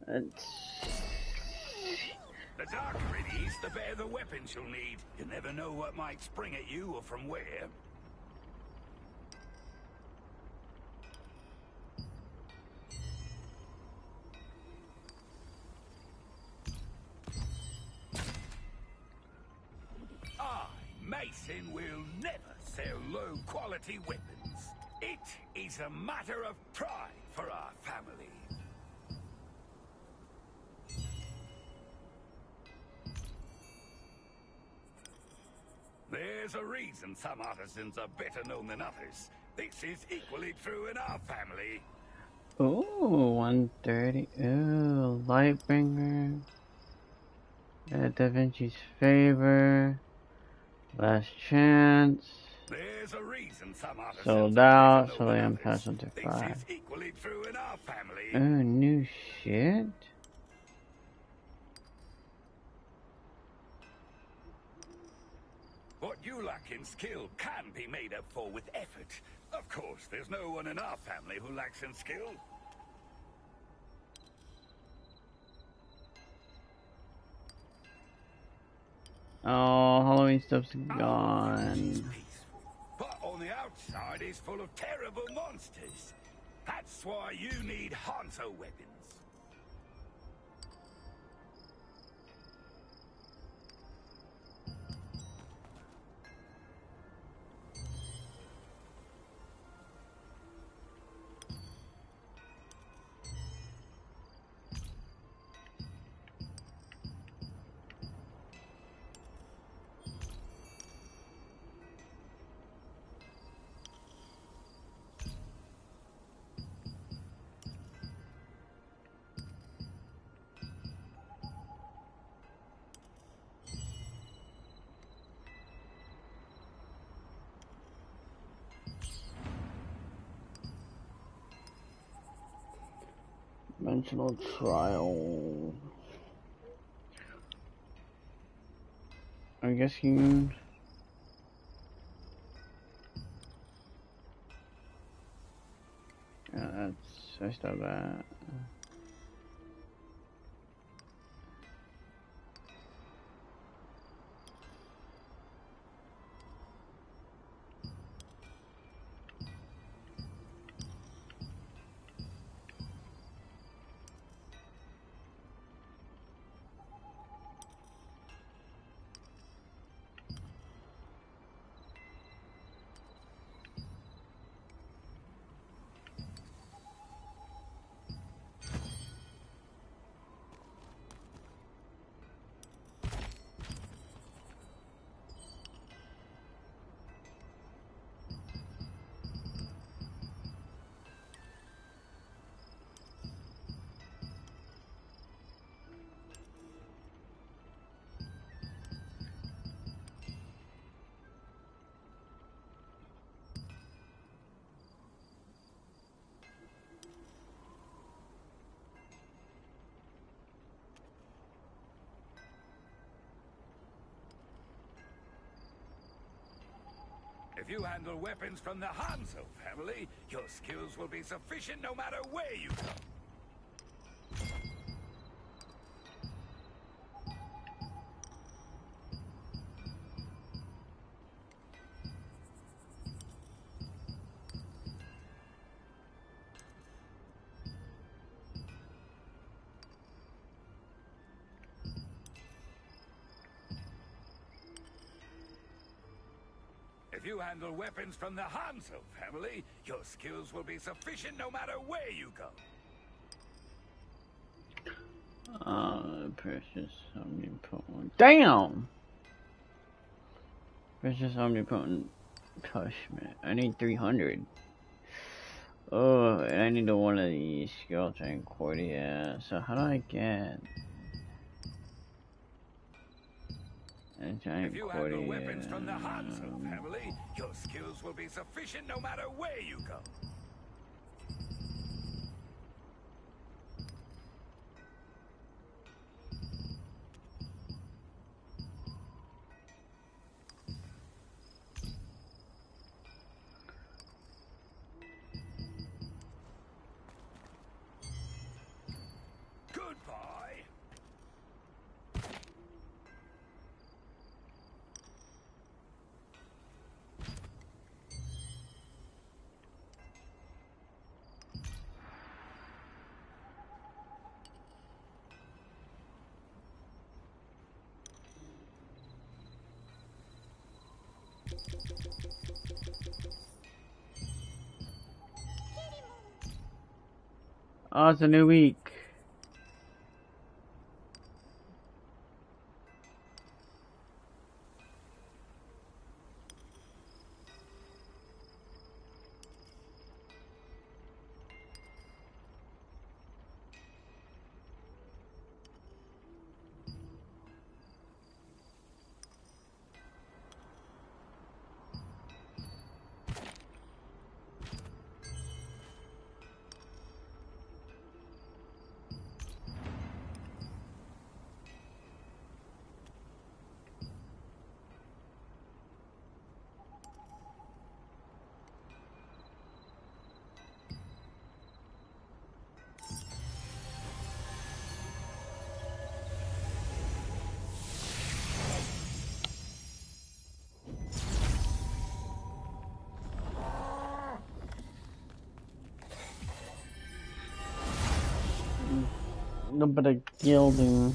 The darker it is, the better the weapons you'll need. You never know what might spring at you or from where. Mason will never sell low-quality weapons. It is a matter of pride for our family. There's a reason some artisans are better known than others. This is equally true in our family. Ooh, 130. Ooh, Lightbringer. Da Vinci's Favor. Last Chance. There's a reason some artisans Sold out, so I am passing to 5. This is equally true in our family. Ooh, new shit. What you lack in skill can be made up for with effort. Of course, there's no one in our family who lacks in skill. Oh, Halloween stuff's gone. But on the outside is full of terrible monsters. That's why you need Hanzo weapons. Dimensional Trial. I guess you. Yeah, I still got. If you handle weapons from the Hanzo family, your skills will be sufficient no matter where you go. If you handle weapons from the Hanzo family, your skills will be sufficient no matter where you go. Precious Omnipotent. Damn! Precious Omnipotent Tushman. I need 300. Oh, and I need one of these Skeleton Cordia. So how do I get a giant If you handle weapons from the Hanzo family, your skills will be sufficient no matter where you go. Good Oh, it's a new week. A little bit of gilding.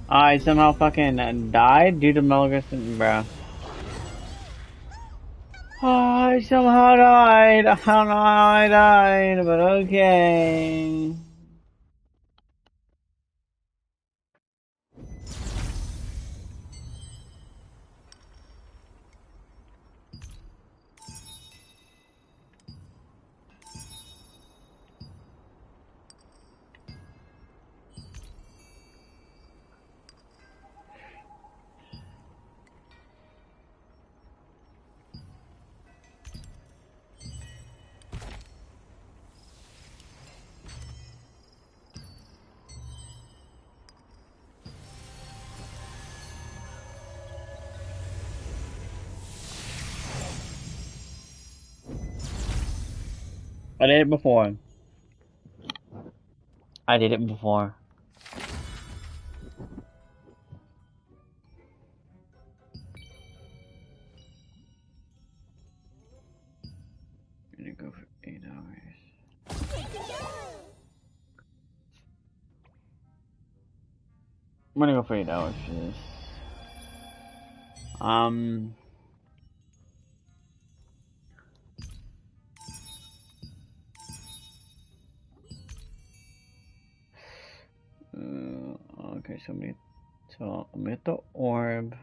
I somehow fucking died due to Melgis, bro. I somehow died. I don't know how I died, but okay. I did it before. I did it before. I'm gonna go for 8 hours. I'm gonna go for 8 hours for this. Okay, so we get the orb.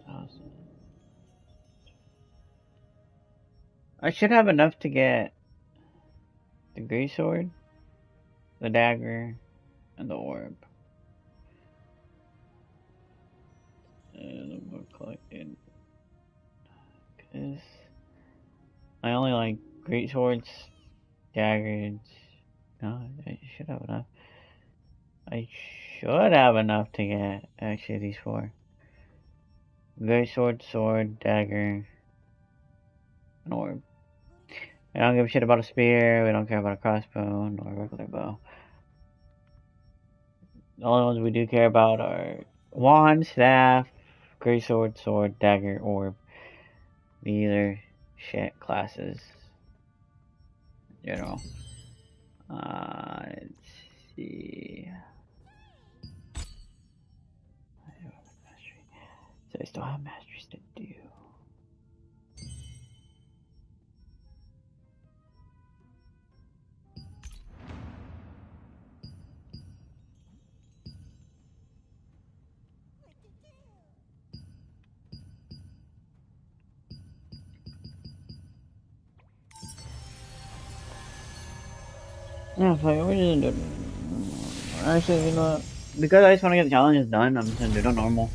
1,000. I should have enough to get the greatsword, the dagger, and the orb. And the book collected. Cause I only like greatswords, daggers. No, I should have enough. I should have enough to get actually these 4. Greatsword, sword, dagger, and orb. I don't give a shit about a spear, we don't care about a crossbow, nor a regular bow. The only ones we do care about are wand, staff, greatsword, sword, dagger, orb. These are shit classes. In general. Let's see. So I still have masteries to do. Yeah, fuck it, we're just gonna do it. Actually, you know what? Because I just want to get the challenges done, I'm just gonna do the normal.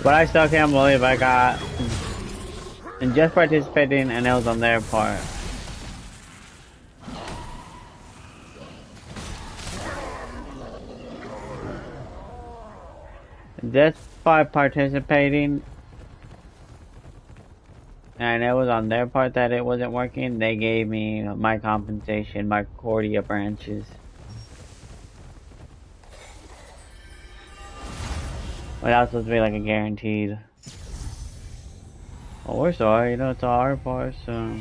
But I still can't believe I got and just participating and it was on their part. Just by participating and it was on their part that it wasn't working, they gave me my compensation, my Cordia branches. But that was supposed to be like a guaranteed. Well, we're sorry, you know, it's our part, so.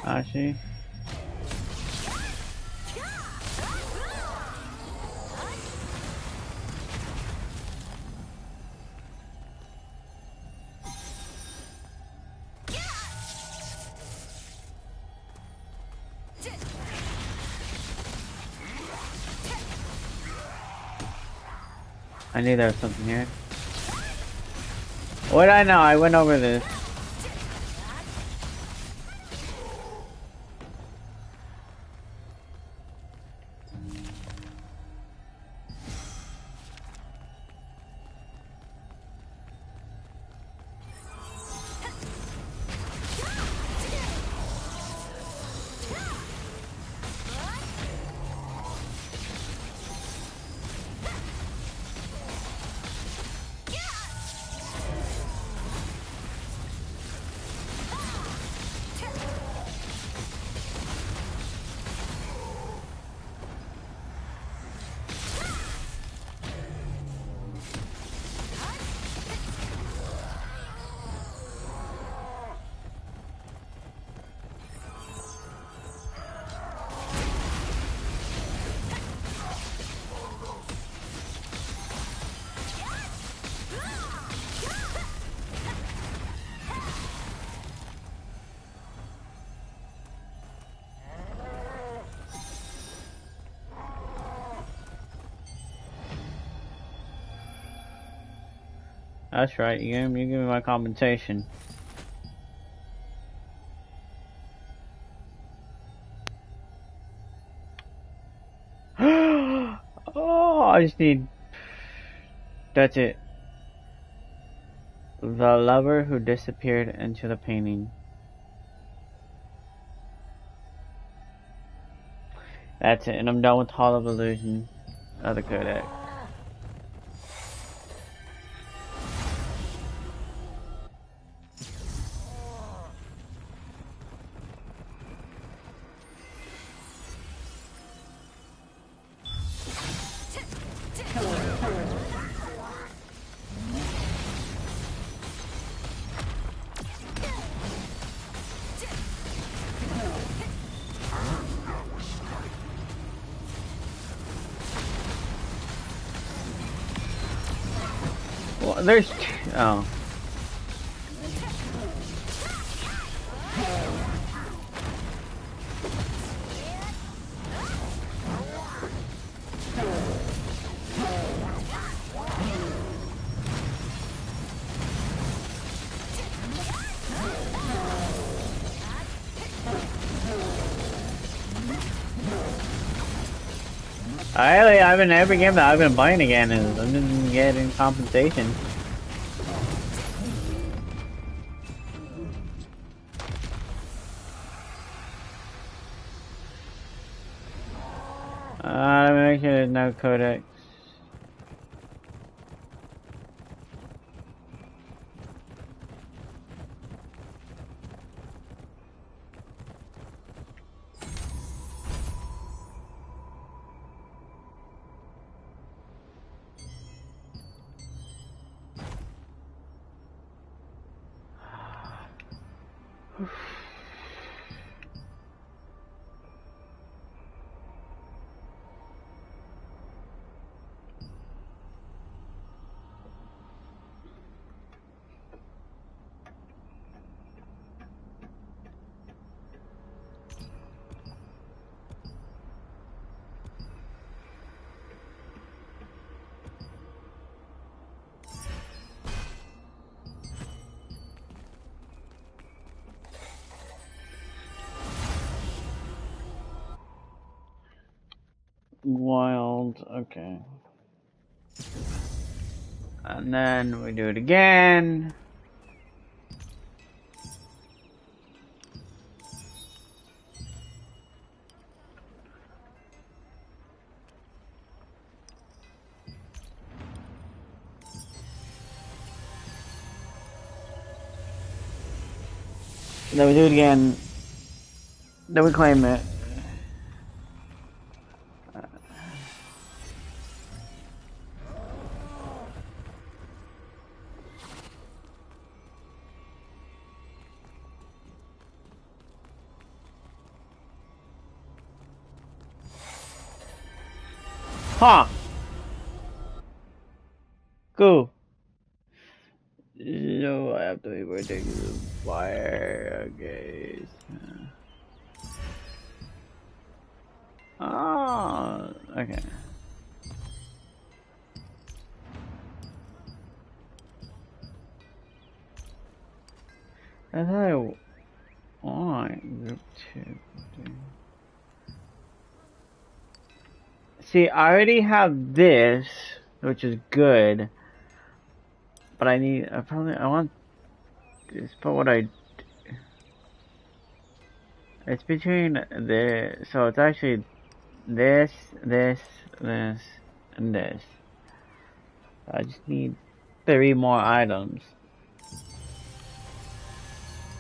Ashi. I knew there was something here. What did I know? I went over this. That's right. You give me my compensation. Oh, I just need. That's it. The lover who disappeared into the painting. That's it, and I'm done with Hall of Illusion. Other codex. Well, there's. Oh. I've been every game that I've been playing again is I've been getting compensation. Make sure there's no codex. Wild, okay. And then we do it again. Then we do it again. Then we claim it. Huh. Cool. So I have to be protected with fire. Okay. Ah, okay. That's how I want group 2. See, I already have this, which is good, but I want this, but what it's between the, so it's actually this, this, this, and this. I just need 3 more items.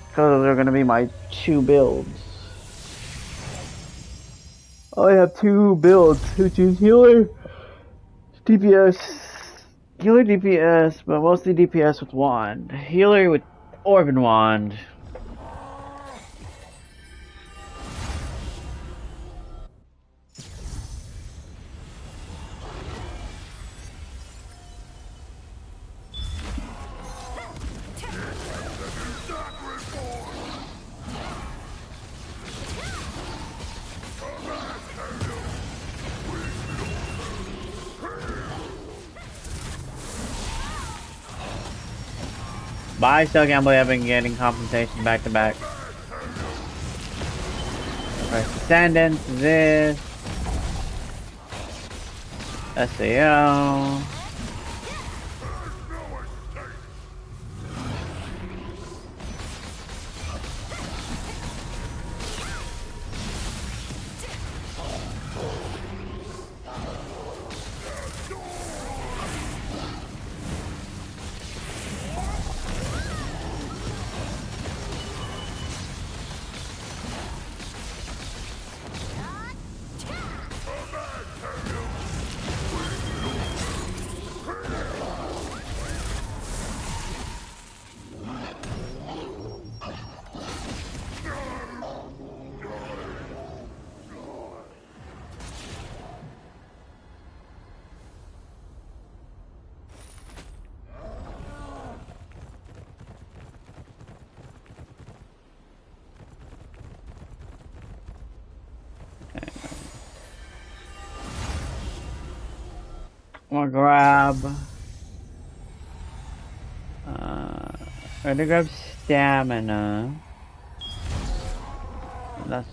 Because they're going to be my 2 builds. I have 2 builds, which is healer, DPS, healer DPS, but mostly DPS with wand. Healer with orb and wand. But I still can't believe I've been getting compensation back to back. Press Descendants, this. SAO. I'm gonna grab. I'm gonna grab stamina. That's.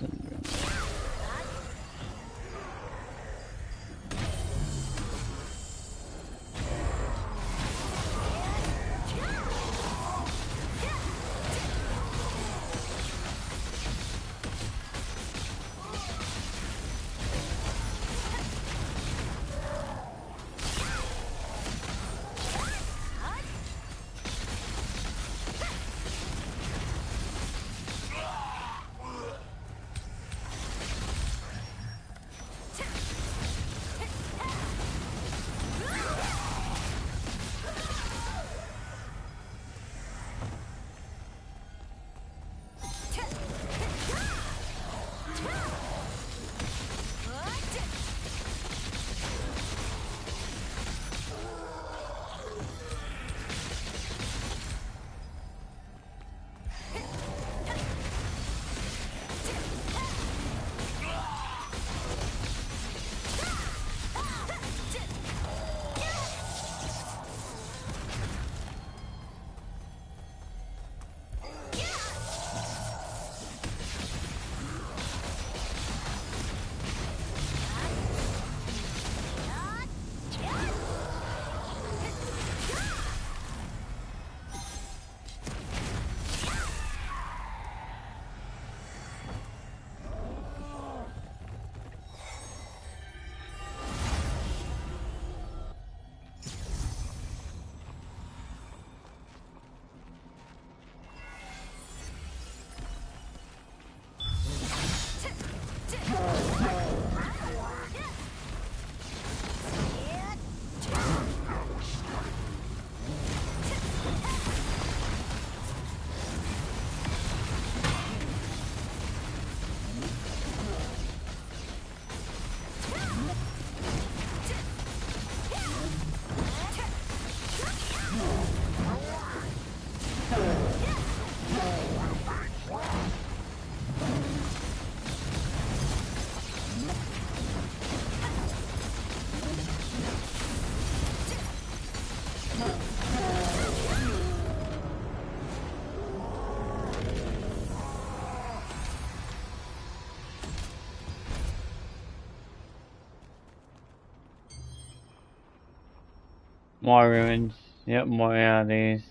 More ruins. Yep, more of these.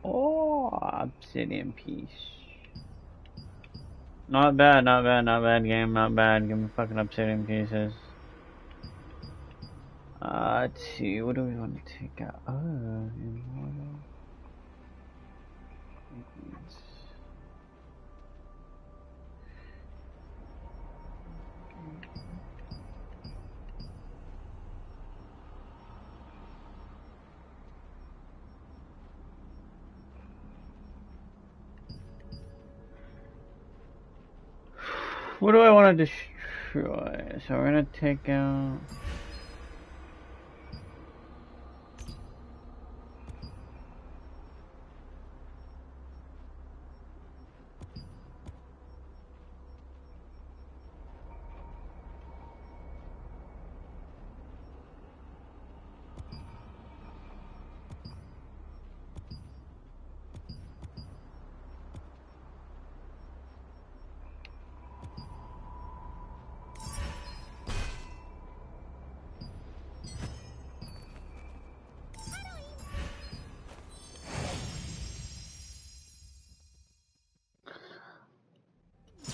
Oh, obsidian piece. Not bad, not bad, not bad game, not bad. Give me fucking obsidian pieces. Let's see, what do we want to take out? Oh, immortal. What do I want to destroy? So we're gonna take out.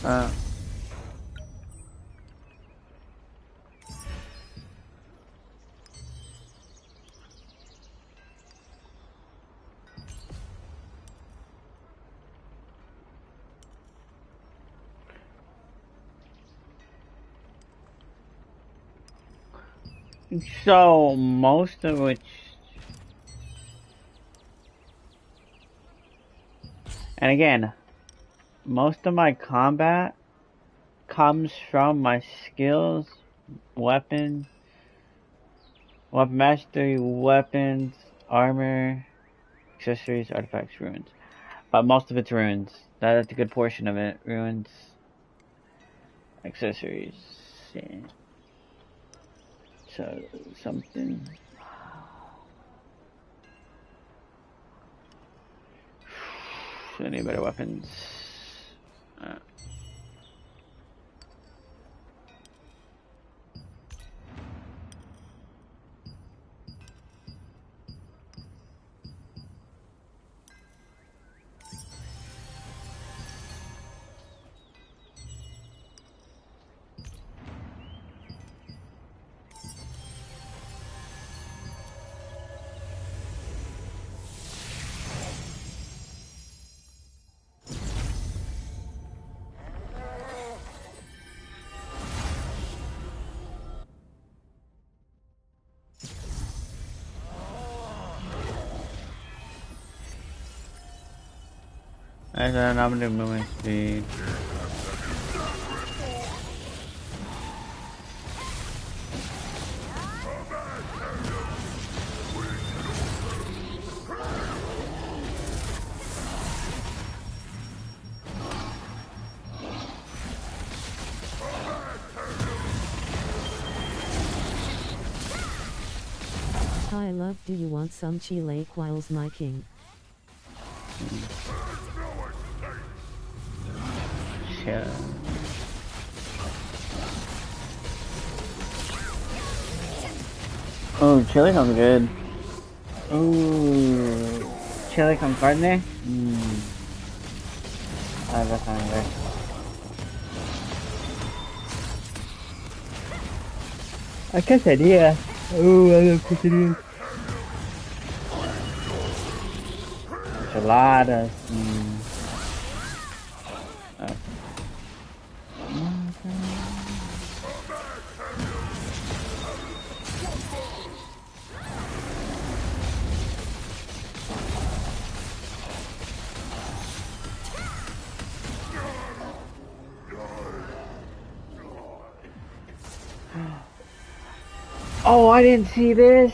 Uh, so most of which, and again, most of my combat comes from my skills, weapon mastery, weapons, armor, accessories, artifacts, runes. But most of it's runes. That's a good portion of it. Runes, accessories, yeah. So something. Any better weapons? Uh, As an nominative movement speed. Hi love, do you want some Chile Quiles my king? Yeah. Oh, chili sounds good. Ooh, chili con carne? That sounds good. A quesadilla. Ooh, I love quesadillas. Enchiladas. Oh, I didn't see this.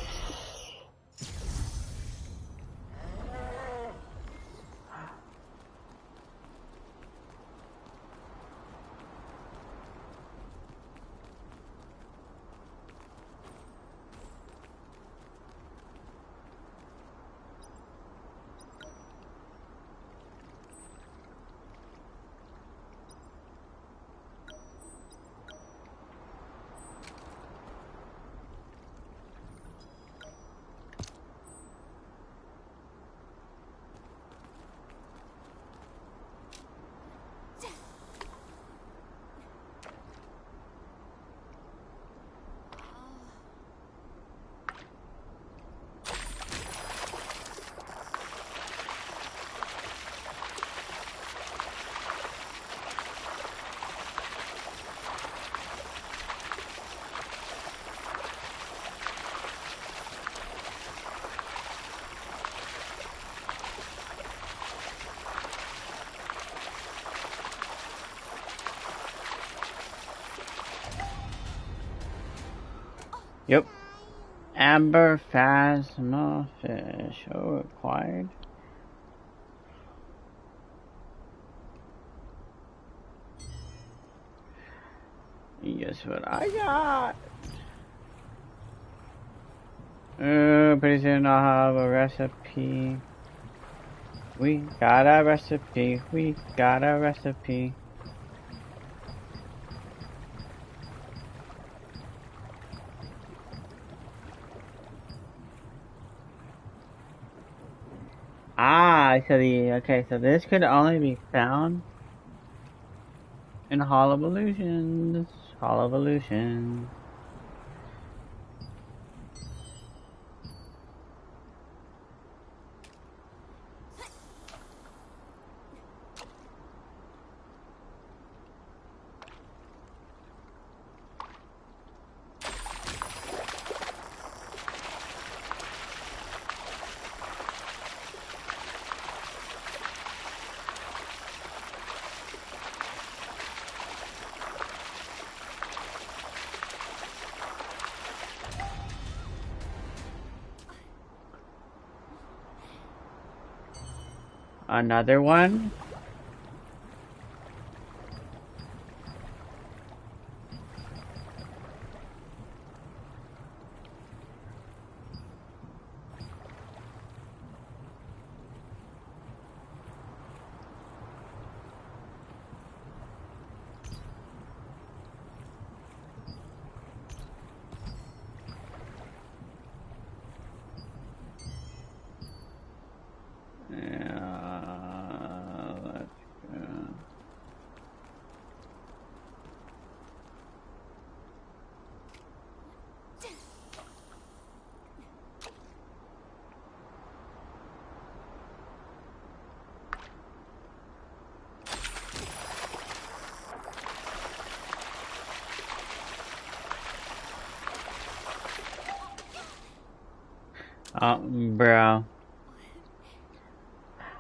Yep. Amber Phasma fish. Oh, acquired. Guess what I got? Pretty soon I'll have a recipe. We got a recipe. We got a recipe. Ah, so so this could only be found In Hall of Illusions. Hall of Illusions. Another one? Let's go. Bro.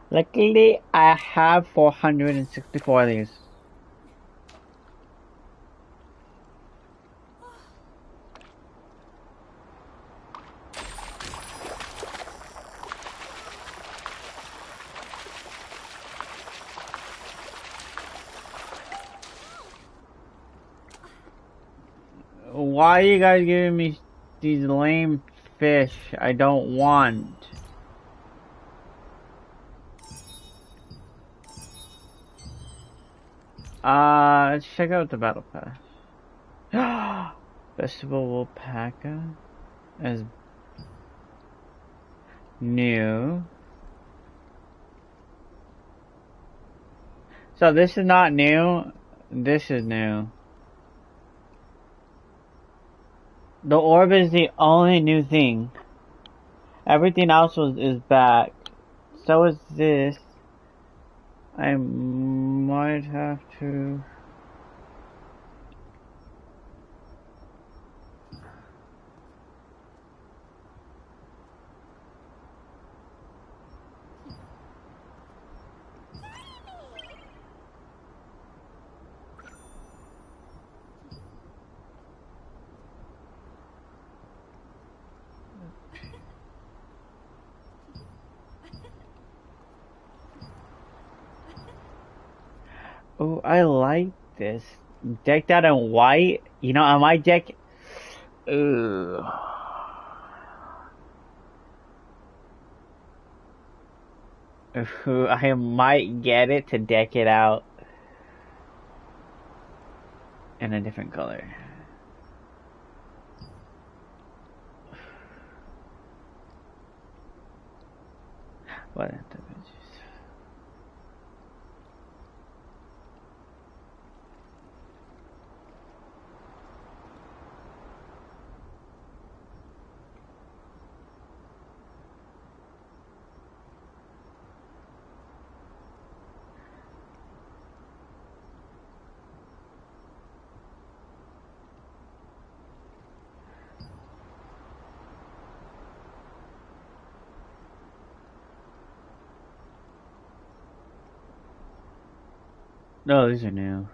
Luckily, I have 464 of these. Why are you guys giving me these lame fish I don't want? Let's check out the battle pass. Festival Wolfpaca as new. So this is not new. This is new. The orb is the only new thing. Everything else is back. So is this. I might have to. Oh, I like this. Decked out in white. You know, I might deck. Ugh. Ooh, I might get it to deck it out in a different color. What? No, these are new.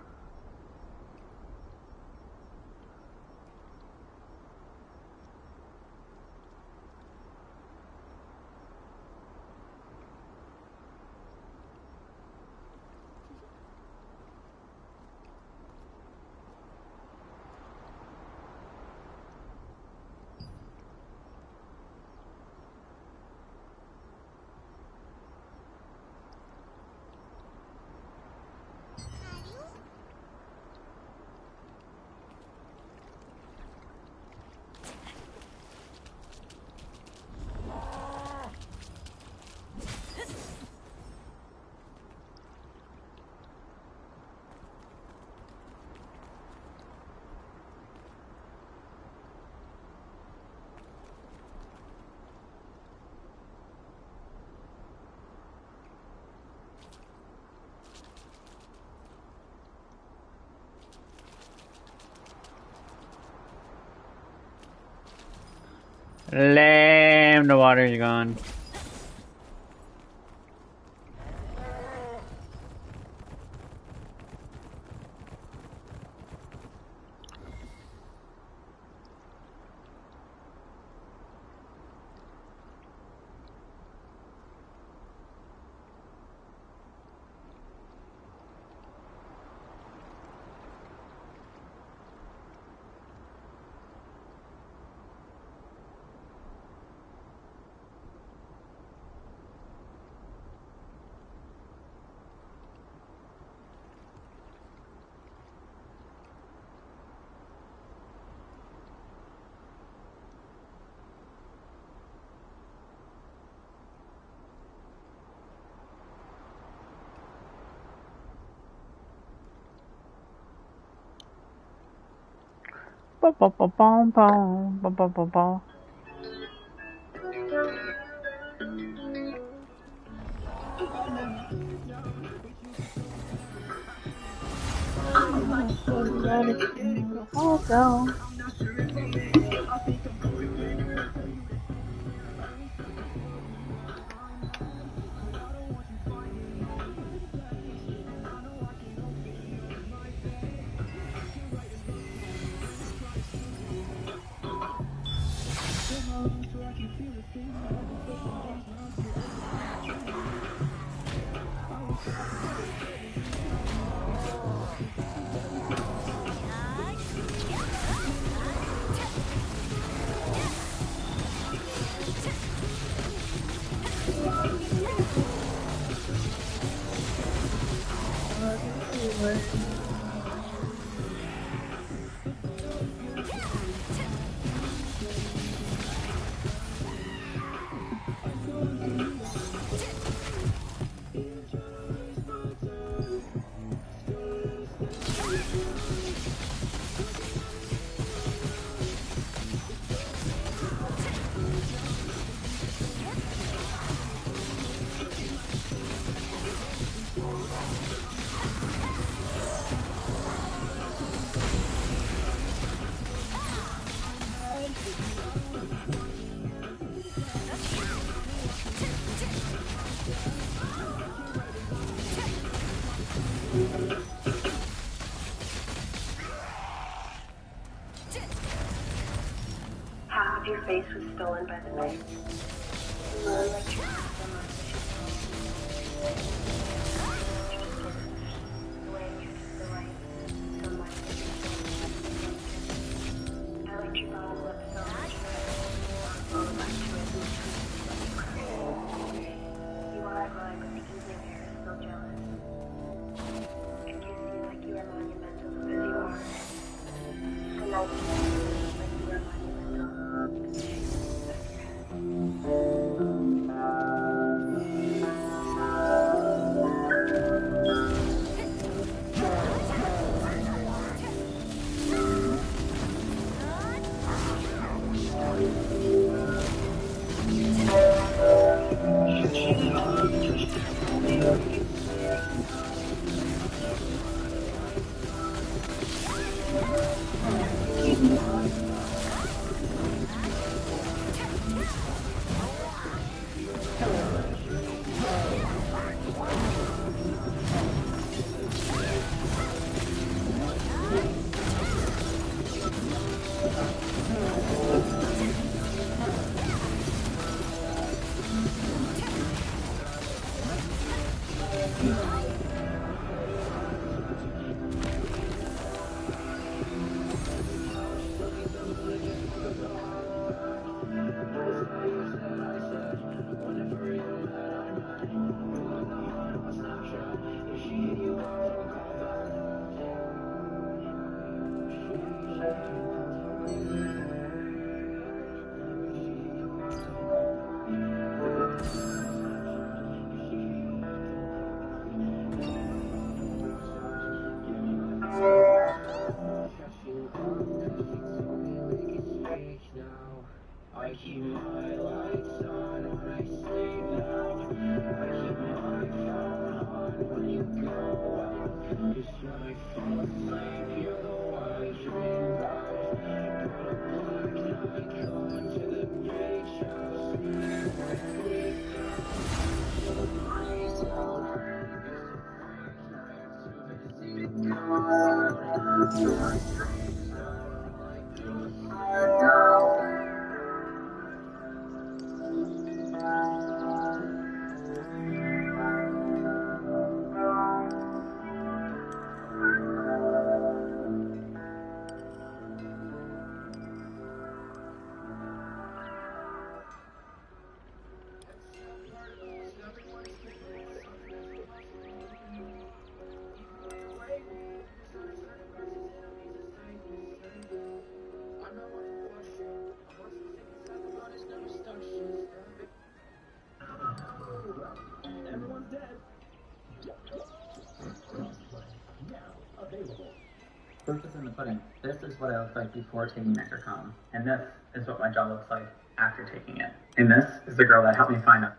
Lame, the water's gone. Bum, bum, bum, bum, bum, bum, bum, bum, bum. Half of your face was stolen by the knife. You were like the way you took the light so much. I liked your bottom lip so much. I was back to it. You are right, but the evening air is so jealous. I kiss you like you are monumental because you are. And I kiss you like you are monumental. I keep my lights on when I sleep now. I keep my phone on when you go out. Just when I fall asleep, you're the one I dream about. Got a black night going to the bed. proof is in the pudding. This is what I looked like before taking Intercom, and this is what my job looks like after taking it. And this is the girl that helped me find him.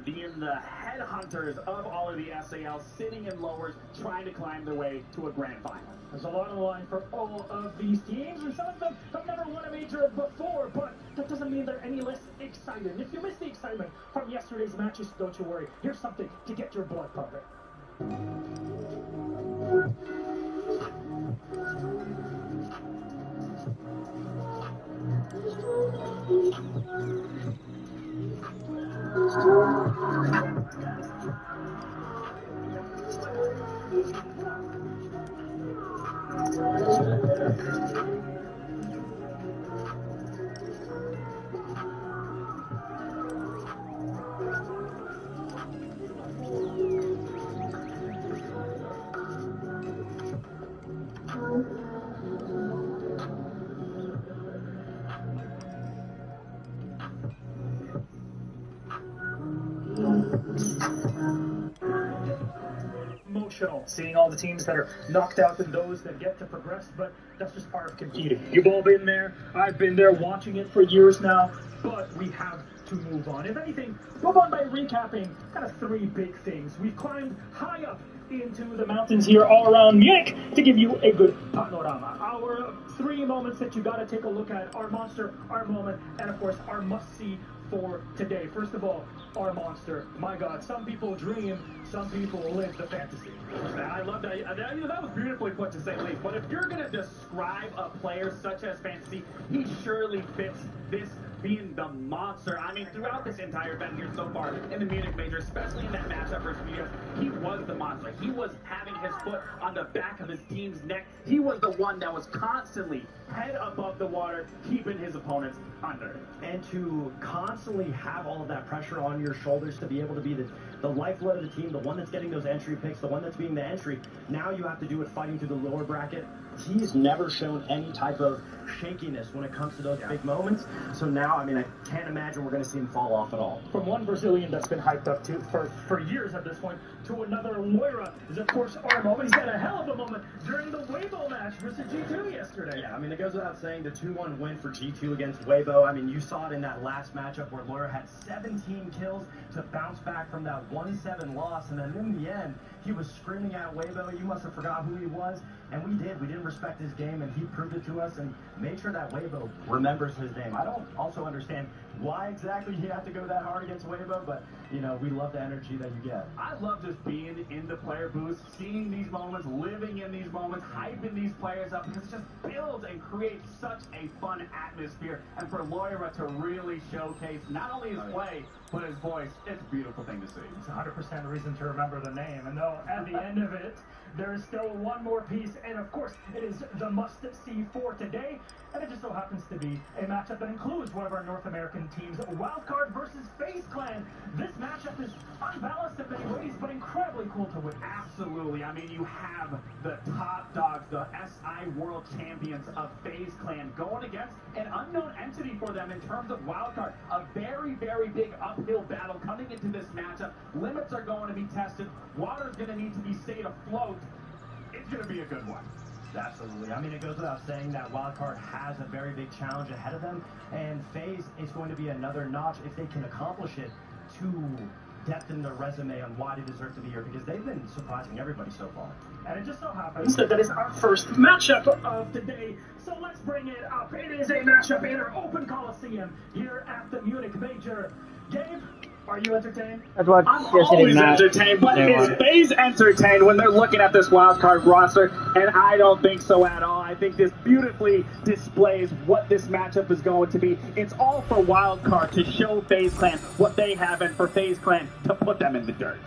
Being the headhunters of all of the SAL, sitting in lowers, trying to climb their way to a grand final. There's a lot on the line for all of these teams, and some of them have never won a major before, but that doesn't mean they're any less excited. And if you missed the excitement from yesterday's matches, don't you worry. Here's something to get your blood pumping. Emotional, seeing all the teams that are knocked out and those that get to progress, but that's just part of competing. You've all been there, I've been there watching it for years now, but we have to move on. If anything, move on by recapping kind of three big things. We've climbed high up into the mountains here all around Munich to give you a good panorama. Our three moments that you got to take a look at, our monster, our moment, and of course our must-see for today. First of all, our monster. My God, some people dream, some people live the fantasy. I love that. That was beautifully put, to say the least. But if you're going to describe a player such as Fantasy, he surely fits this being the monster. I mean, throughout this entire event here so far in the Munich Major, especially in that matchup versus UDS, he was the monster. He was having his foot on the back of his team's neck. He was the one that was constantly head above the water, keeping his opponents under. And to constantly have all of that pressure on your shoulders, to be able to be the lifeblood of the team, the one that's getting those entry picks, the one that's being the entry, now you have to do it fighting through the lower bracket. He's never shown any type of shakiness when it comes to those big moments. So now, I mean, I can't imagine we're going to see him fall off at all. From one Brazilian that's been hyped up to for years at this point, to another Loira is of course our moment. He's had a hell of a moment during the Weibo match versus G2 yesterday. Yeah, I mean, it goes without saying, the 2-1 win for G2 against Weibo. I mean, you saw it in that last matchup where Loira had 17 kills to bounce back from that 1-7 loss, and then in the end, he was screaming at Weibo, you must have forgot who he was, and we did. We didn't respect his game, and he proved it to us and made sure that Weibo remembers his name. I don't also understand why exactly he had to go that hard against Weibo, but, you know, we love the energy that you get. I love just being in the player booth, seeing these moments, living in these moments, hyping these players up, because it just builds and creates such a fun atmosphere. And for Loira to really showcase not only his play, but his voice, it's a beautiful thing to see. It's 100% reason to remember the name. And though at the end of it, there is still one more piece, and of course, it is the must-see for today. And it just so happens to be a matchup that includes one of our North American teams, Wildcard versus FaZe Clan. This matchup is unbalanced in many ways, but incredibly cool to witness. Absolutely. I mean, you have the top dogs, the SI World Champions of FaZe Clan going against an unknown entity for them in terms of Wildcard. A very, very big uphill battle coming into this matchup. Limits are going to be tested. Water's going to need to be stayed afloat. It's going to be a good one. Absolutely. I mean, it goes without saying that Wildcard has a very big challenge ahead of them, and FaZe is going to be another notch if they can accomplish it to depthen their resume on why they deserve to be here, because they've been surprising everybody so far. And it just so happens that is our first matchup of the day. So let's bring it up. It is a matchup in our open Coliseum here at the Munich Major. Gabe, are you entertained? That's what I'm always entertained, but is FaZe entertained when they're looking at this wildcard roster? And I don't think so at all. I think this beautifully displays what this matchup is going to be. It's all for wildcard to show FaZe Clan what they have, and for FaZe Clan to put them in the dirt.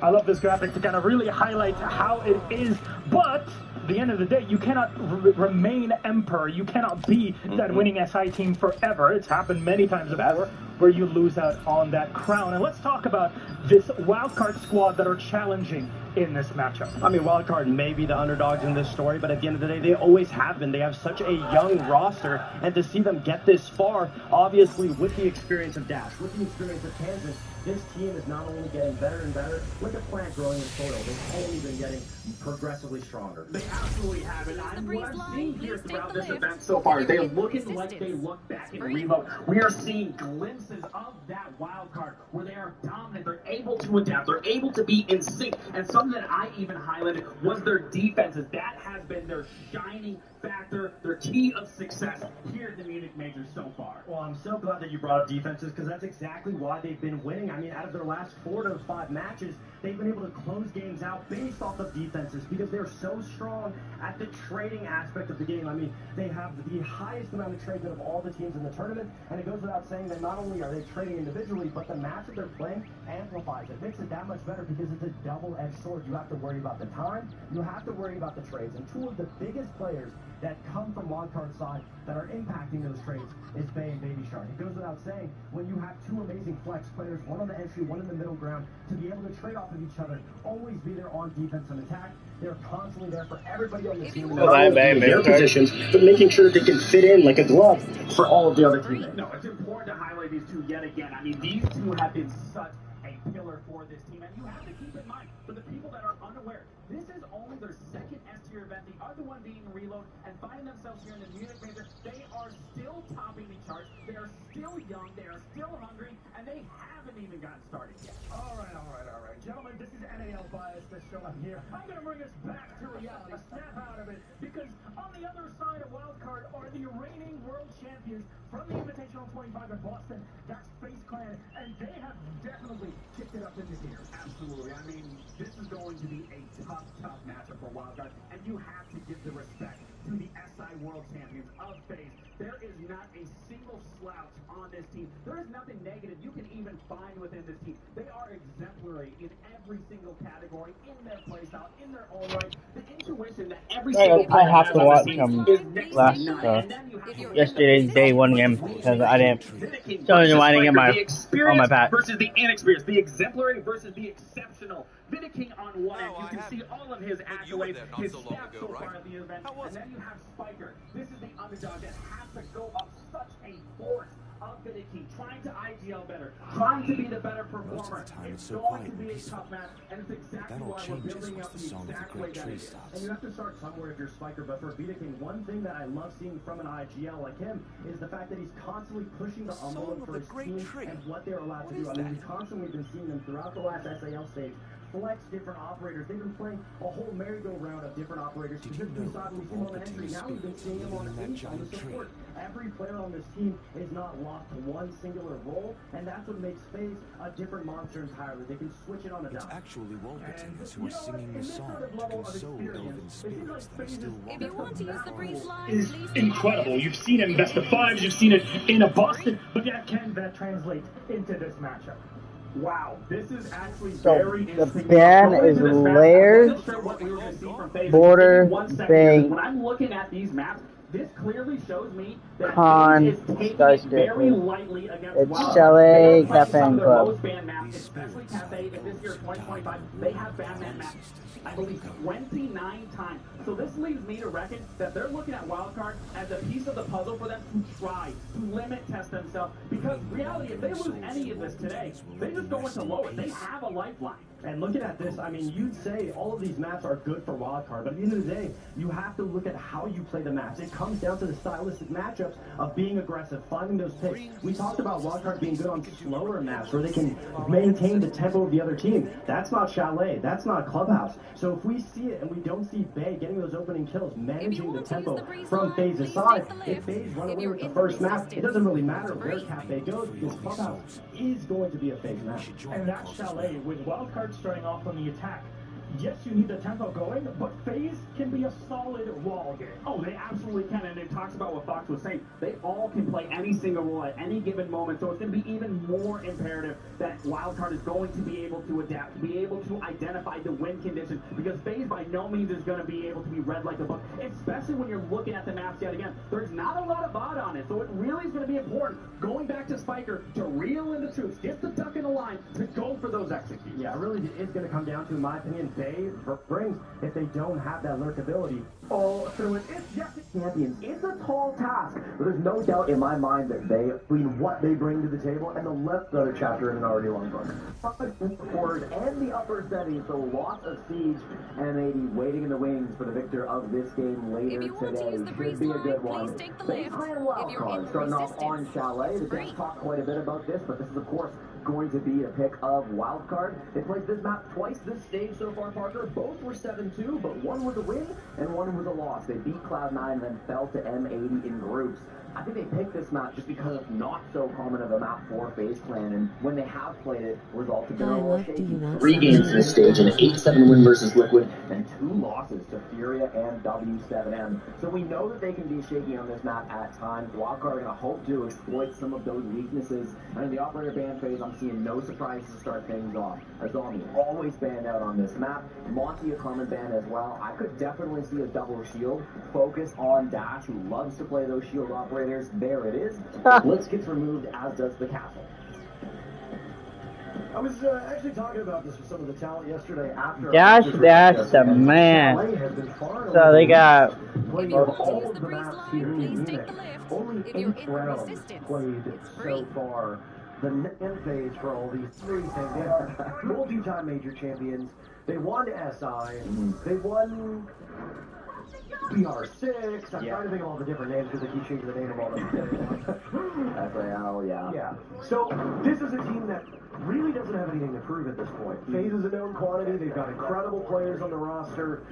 I love this graphic to kind of really highlight how it is, but at the end of the day, you cannot remain emperor. You cannot be that winning SI team forever. It's happened many times before. where you lose out on that crown. And let's talk about this wildcard squad that are challenging in this matchup. I mean, Wildcard may be the underdogs in this story, but at the end of the day, they always have been. They have such a young roster, and to see them get this far, obviously with the experience of Dash, with the experience of Kansas, this team is not only getting better and better, like a plant growing in soil, they've only been getting progressively stronger. They absolutely have it. What I'm seeing here throughout this event so far, they're looking like they look back in Reload. We are seeing glimpses of that wild card where they are dominant, they're able to adapt, they're able to be in sync. And something that I even highlighted was their defenses. That has been their shining factor, their key of success here at the Munich Majors so far. Well, I'm so glad that you brought up defenses, because that's exactly why they've been winning. I mean, out of their last 4 to 5 matches, they've been able to close games out based off of defenses, because they're so strong at the trading aspect of the game. I mean, they have the highest amount of trades of all the teams in the tournament, and it goes without saying that not only are they trading individually, but the match that they're playing amplifies it, makes it that much better, because it's a double-edged sword. You have to worry about the time, you have to worry about the trades, and 2 of the biggest players that come from wildcard side that are impacting those trades is Bay and Baby Shark. It goes without saying, when you have 2 amazing flex players, one on the entry, one in the middle ground, to be able to trade off of each other, always be there on defense and attack. They're constantly there for everybody on the team. Their positions, but making sure that they can fit in like a glove for all of the other teammates. No, it's important to highlight these 2 yet again. I mean, these 2 have been such a pillar for this team, and you have to keep in mind, for the people that are unaware, this is only their second S-tier event, the other one being Reload, and finding themselves here in the Munich Major. They are still topping the charts, they are still young, they are still hungry, and they haven't even gotten started yet. All right. Gentlemen, this is NAL Bias that's showing here. I'm going to bring us back to reality, snap out of it, because on the other side of wildcard are the reigning world champions from the Invitational 25 in Boston. That's FaZe Clan, and they have definitely kicked it up into gear. Absolutely. I mean, this is going to be a tough matchup for Wildcard, and you have to give the respect to the SI World Champions of FaZe. There is not a single slouch on this team. There is nothing negative you can even find within this team. They are exemplary in every single category, in their playstyle, in their own right. The intuition that every single player I have to watch them yesterday's day 1 game because I didn't start winding in on my pack. Versus the inexperienced, the exemplary versus the exceptional. Vidiking on one end, you can see all of his accolades, his stats so far at the event, and then you have Spiker. This is the underdog that has to go up such a force of Vidiking, trying to IGL better, trying to be the better performer. It's going to be a tough match, and it's exactly why we're building up the exact way that it is. And you have to start somewhere if you're Spiker, but for Vidiking, one thing that I love seeing from an IGL like him is the fact that he's constantly pushing the envelope for his team and what they're allowed to do. I mean, we've constantly been seeing them throughout the last SAL stage flex different operators. They've been playing a whole merry-go-round of different operators. We saw him on the entry. Now we've been seeing him on the support. Every player on this team is not locked to one singular role, and that's what makes FaZe a different monster entirely. They can switch it on a dime. It's actually Wolvertons who are singing the song to console elven spirits that are still If you want to use the breeze line, Is please incredible. You've seen it in best of 5s, you've seen it in a Boston, but can that translate into this matchup? Wow, this is actually So very the interesting. ban Going is into this match, layers, I wasn't sure what we were going to see from FaZe. border, In 1 second, thing, when I'm looking at these maps, this clearly shows me that con, FaZe is taking it skyscraper. very lightly against It's Wild. Chalet They are playing Cafe some and of their Club. most banned maps, especially Cafe in this year 2025. They have banned that map, I believe, 29 times. So this leads me to reckon that they're looking at Wildcard as a piece of the puzzle for them to try to limit test themselves. Because reality, if they lose any of this today, they just go into lower. They have a lifeline. And looking at this, I mean, you'd say all of these maps are good for wildcard, but at the end of the day, you have to look at how you play the maps. It comes down to the stylistic matchups of being aggressive, finding those picks. We talked about wildcard being good on slower maps where they can maintain the tempo of the other team. That's not Chalet. That's not Clubhouse. So if we see it and we don't see Bay getting those opening kills, managing the tempo from FaZe's side, if FaZe run away with the first map, it doesn't really matter where Cafe goes because Clubhouse is going to be a FaZe map. And that's Chalet with wildcard starting off on the attack. yes, you need the tempo going, but FaZe can be a solid wall game. Oh, they absolutely can, and it talks about what Fox was saying. They all can play any single role at any given moment, so it's going to be even more imperative that Wildcard is going to be able to adapt, to be able to identify the win condition, because FaZe by no means is going to be able to be read like a book, especially when you're looking at the maps yet again. There's not a lot of bot on it, so it really is going to be important, going back to Spiker, to reel in the troops, get the duck in the line, to go for those executes. Yeah, it really is going to come down to, in my opinion, Bay brings, if they don't have that lurk ability, all through it. It's just champions. It's a tall task, but there's no doubt in my mind that they, between what they bring to the table and the left other chapter in an already long book. Forward and the upper settings, so lots of siege. M80 waiting in the wings for the victor of this game later today. Should be a good one. They play a wild card, starting off on Chalet. The devs talked quite a bit about this, but this is of course going to be a pick of Wildcard. They played this map twice this stage so far, Parker. Both were 7-2, but one was a win and one was a loss. They beat Cloud9 and then fell to M80 in groups. I think they picked this map just because it's not so common of a map for FaZe Clan, and when they have played it, results have been a little shaky. 3 games to this stage, an 8-7 win versus Liquid, and 2 losses to Furia and W7M. So we know that they can be shaky on this map at times. Wildcard are going to hope to exploit some of those weaknesses. And in the operator ban phase, I'm seeing no surprises to start things off. Azami always banned out on this map. Monty a common ban as well. I could definitely see a double shield. Focus on Dash, who loves to play those shield operators. There it is. Blitz gets removed, as does the castle. I was actually talking about this with some of the talent yesterday after. Dash the man. So they got all of the maps here in Munich. Only 8 rounds played so far. The net phase for all these 3 things. Yeah. Multi-time major champions. They won SI. They won PR6. I'm trying to think of all the different names because they keep changing the name of all them. SAL, yeah. Yeah. So this is a team that really doesn't have anything to prove at this point. FaZe is a known quantity. They've got incredible players on the roster.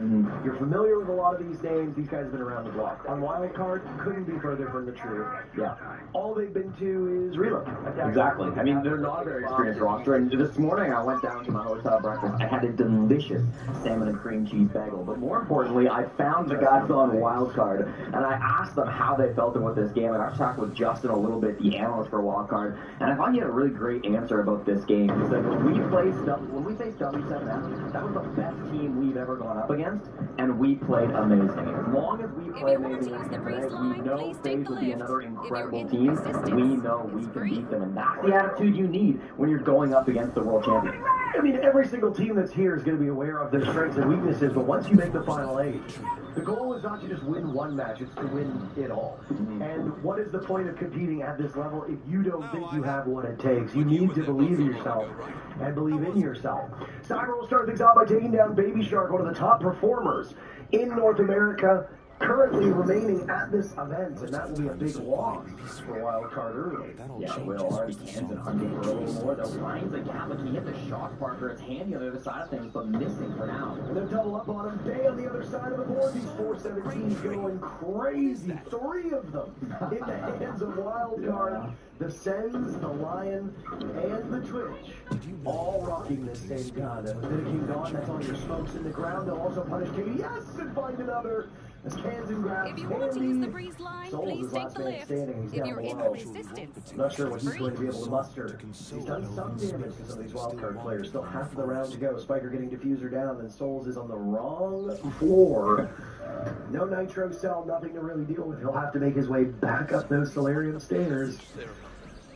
You're familiar with a lot of these names. These guys have been around the block. On Wildcard, couldn't be further from the truth. Yeah. All they've been to is reload. Exactly. I mean, they're not a very experienced roster. And this morning, I went down to my hotel breakfast. I had a delicious salmon and cream cheese bagel. But more importantly, I found the guys on Wildcard, and I asked them how they felt about this game. And I talked with Justin a little bit, the analyst for Wildcard, and I thought he had a really great answer about this game. He said, when we faced W7M, that was the best team we've ever gone up against, and we played amazing. As long as we play amazing today, we know FaZe will be another incredible team. We know we can beat them, and that's the attitude you need when you're going up against the world champion. I mean, every single team that's here is going to be aware of their strengths and weaknesses, but once you make the final 8, the goal is not to just win one match, it's to win it all. And what is the point of competing at this level if you don't think you have what it takes? You need to believe in yourself and believe in yourself. Cyber will start things out by taking down Baby Shark, one of the top performers in North America, currently remaining at this event, and that will be a big loss for Wildcard early. Yeah, it will. Already Kansan hunting for a little more. The lines a gap, but can hit the shot, Parker. It's handy on the other side of things, but missing for now. And they'll double up on him. Bay on the other side of the board. These 417s going crazy. 3 of them in the hands of Wildcard. The Sens, the Lion, and the Twitch, all rocking this same gun. And with King Dawn, that's all your smokes in the ground. They'll also punish Katie. Yes, and find another. As Kansan grabs If you want to use the breeze line, Souls please is take last the man lift. standing. He's If down you're in below. resistance, Not sure what he's free. going to be able to muster. He's done some damage to some of these wildcard players. Still half of the round to go. Spiker getting diffuser down, and Souls is on the wrong floor. No nitro cell, nothing to really deal with. He'll have to make his way back up those Solarian stairs.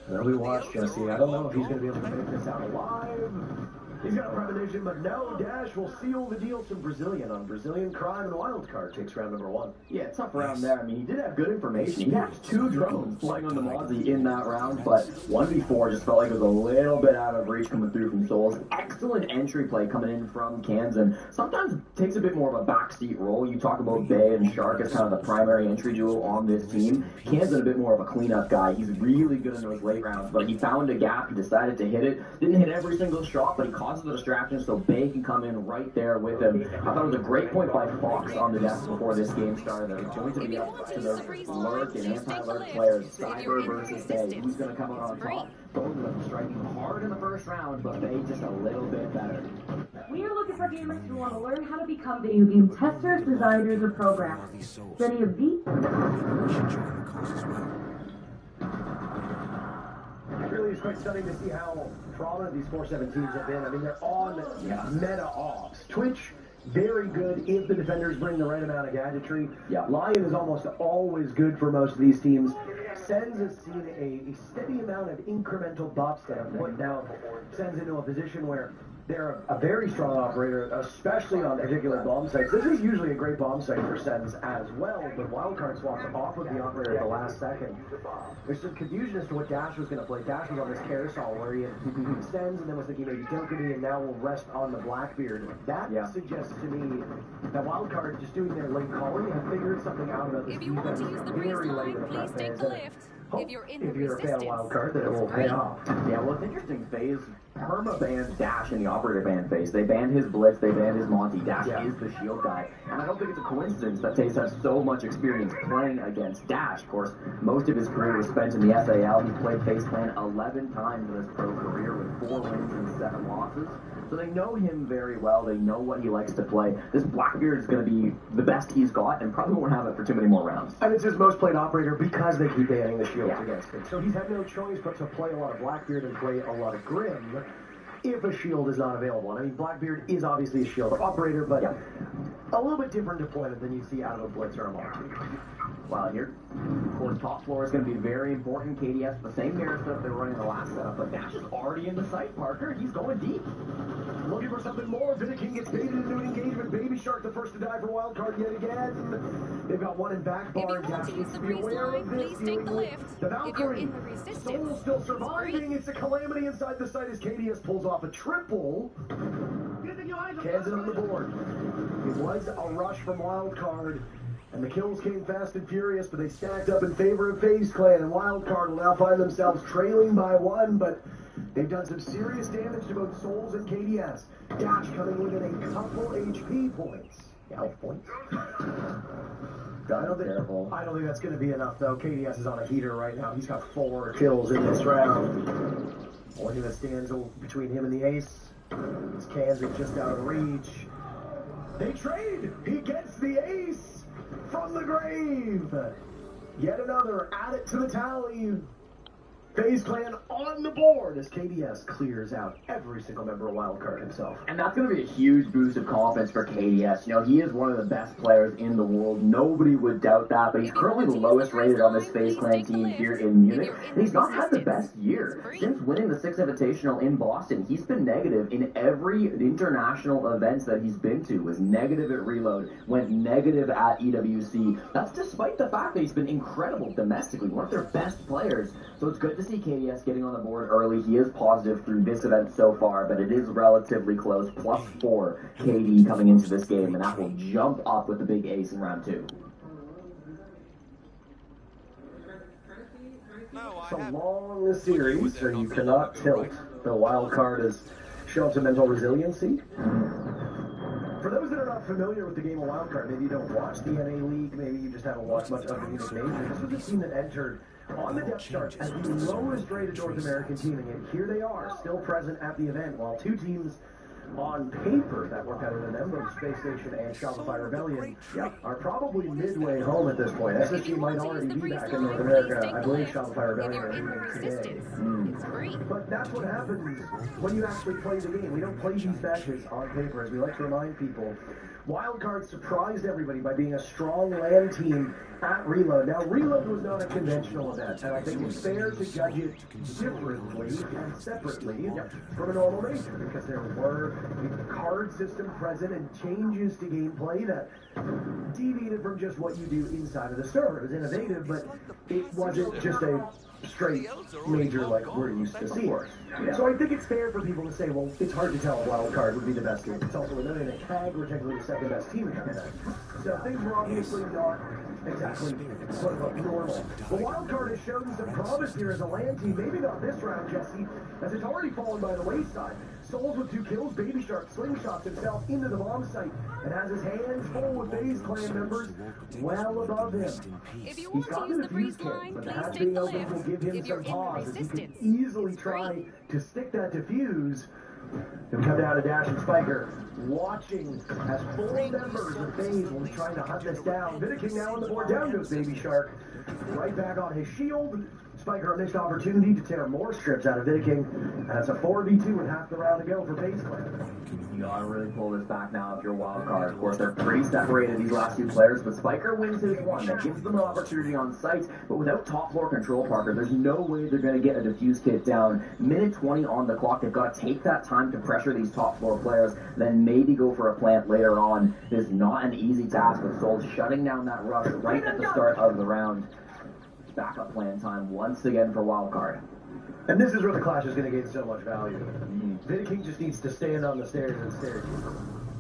And we watch Jesse. I don't know if he's going to be able to make this out alive. He's got a premonition, but no, Dash will seal the deal to Brazilian on Brazilian Crime, and Wildcard takes round number 1. Yeah, tough round there. I mean, he did have good information. He had 2 drones flying on the Mozzie in that round, but 1v4 just felt like it was a little bit out of reach coming through from Souls. Excellent entry play coming in from Kansan. Sometimes takes a bit more of a backseat role. You talk about Bay and Shark as kind of the primary entry duo on this team. Kansan a bit more of a cleanup guy. He's really good in those late rounds, but he found a gap. He decided to hit it. Didn't hit every single shot, but he causes the distraction so Bay can come in right there with him. I thought it was a great point by Fox on the desk before this game started. It's going to be up to those lurk and anti-lurk players. Cyber versus Bay. Who's going to come out on top? Both of them striking hard in the first round, but Bay just a little bit better. We are looking for gamers who want to learn how to become video game testers, designers, or programmers. So any of these? We should join the cause as well. It really is quite stunning to see how prominent these 4-7 teams have been. I mean, they're on meta ops. Twitch, very good if the defenders bring the right amount of gadgetry. Lion is almost always good for most of these teams. Sens has seen a steady amount of incremental buffs that have put down Sens into a position where they're a very strong operator, especially on particular bomb sites. This is usually a great bomb site for Sens as well, but Wildcard swaps off of the operator at the last second. There's some confusion as to what Dash was going to play. Dash was on this carousel where he had Sens and then was thinking maybe Dokkaebi and now will rest on the Blackbeard. That suggests to me that Wildcard, just doing their late calling, have figured something out about this defense very late in the front phase. If you're a fan of Wildcard, then it will pay off. Yeah, well, it's interesting. FaZe perma-banned Dash in the operator ban phase. They banned his Blitz, they banned his Monty. Dash is the shield guy. And I don't think it's a coincidence that FaZe has so much experience playing against Dash. Of course, most of his career was spent in the SAL. He's played FaZe Clan 11 times in his pro career with 4 wins and 7 losses. So they know him very well. They know what he likes to play. This Blackbeard is going to be the best he's got and probably won't have it for too many more rounds. And it's his most played operator because they keep banning the shields against him. So he's had no choice but to play a lot of Blackbeard and play a lot of Grim if a shield is not available. And I mean, Blackbeard is obviously a shield operator, but a little bit different deployment than you see out of a Blitz or a Monty. Well, here, of course, top floor is going to be very important. KDS, the same mirror setup they were running the last setup, but Dash is already in the site, Parker. He's going deep. Looking for something more. Vidiking gets baited into an engagement. Baby Shark, the first to die for Wildcard yet again. They've got one in back bar. Dash needs to be aware of this. The Valkyrie. Soul still surviving. It's a calamity inside the site as KDS pulls off a triple. Cans it on the board. It was a rush from Wildcard. And the kills came fast and furious, but they stacked up in favor of FaZe Clan, and Wildcard will now find themselves trailing by 1, but they've done some serious damage to both Souls and KDS. Dash coming within a couple HP points. Health points. I don't think that's going to be enough, though. KDS is on a heater right now. He's got 4 kills in this round. Only that stands between him and the ace. His cans are just out of reach. They trade! He gets the ace! From the grave! Yet another, add it to the tally. FaZe Clan on the board as KDS clears out every single member of Wildcard himself. And that's going to be a huge boost of confidence for KDS. You know, he is one of the best players in the world. Nobody would doubt that, but he's currently the lowest rated on this FaZe Clan team here in Munich. And he's not had the best year. Since winning the 6th Invitational in Boston, he's been negative in every international event that he's been to. Was negative at Reload, went negative at EWC. That's despite the fact that he's been incredible domestically, one of their best players. So it's good to see KDS getting on the board early. He is positive through this event so far, but it is relatively close. +4 KD coming into this game, and that will jump up with the big ace in round 2. It's a long series, so you cannot tilt. The Wildcard has shown some mental resiliency. For those that are not familiar with the game of Wildcard, maybe you don't watch the NA League, maybe you just haven't watched much of the Munich Major. This was a team that entered on the depth chart as the lowest rated North American team, and yet here they are, still present at the event, while 2 teams on paper that were better than them, both Space Station and Shopify Rebellion, are probably midway home at this point. SSG might already be back in North America. I believe Shopify Rebellion are here today. But that's what happens when you actually play the game. We don't play these matches on paper, as we like to remind people. Wildcard surprised everybody by being a strong LAN team at Reload. Now, Reload was not a conventional event, and I think it's fair to judge it differently and separately from a normal major, because there were a card system present and changes to gameplay that deviated from just what you do inside of the server. It was innovative, but it wasn't just a straight major like we're used to seeing. So I think it's fair for people to say, well, it's hard to tell if Wildcard would be the best team. It's also another in a tag, we're technically the second best team in that event. So things were obviously not exactly quote-unquote normal. But Wildcard has shown some promise here as a LAN team, maybe not this round, Jesse, as it's already fallen by the wayside. Souls with 2 kills, Baby Shark slingshots himself into the bomb site and has his hands full with FaZe Clan members well above him. He's got the defuse kit, but the hatch being open will give him some pause as he can easily try to stick that defuse. We come down to Dash and Spiker, watching as full members of FaZe will be trying to hunt this down. Vidiking now on the board, down goes Baby Shark. Right back on his shield. Spiker a missed opportunity to tear more strips out of Vidiking. And it's a 4v2 with half the round to go for FaZe Clan. You gotta really pull this back now if you're Wildcard. Of course, they're pretty separated, these last two players, but Spiker wins his one. That gives them an opportunity on site, but without top floor control, Parker, there's no way they're going to get a defuse kit down. Minute 20 on the clock. They've got to take that time to pressure these top floor players, then maybe go for a plant later on. It is not an easy task with Souls shutting down that rush right at the start of the round. Backup plan time once again for Wildcard. And this is where the Clash is going to gain so much value. Vidiking just needs to stand on the stairs and stare.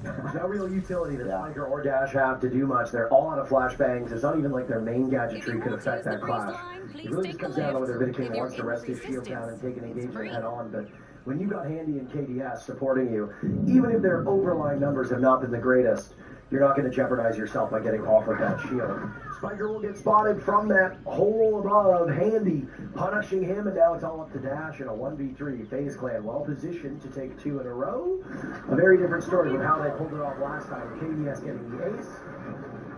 There's no real utility that Spiker or Dash have to do much. They're all out of flashbangs. It's not even like their main gadgetry could affect that Clash. It really just comes down to whether Vidiking wants to rest his shield down and take an engagement head on. But when you've got Handy and KDS supporting you, even if their overlying numbers have not been the greatest, you're not going to jeopardize yourself by getting off of that shield. Spiker will get spotted from that hole above. Handy punishing him, and now it's all up to Dash in a 1v3. FaZe Clan well positioned to take 2 in a row. A very different story with how they pulled it off last time. KDS getting the ace.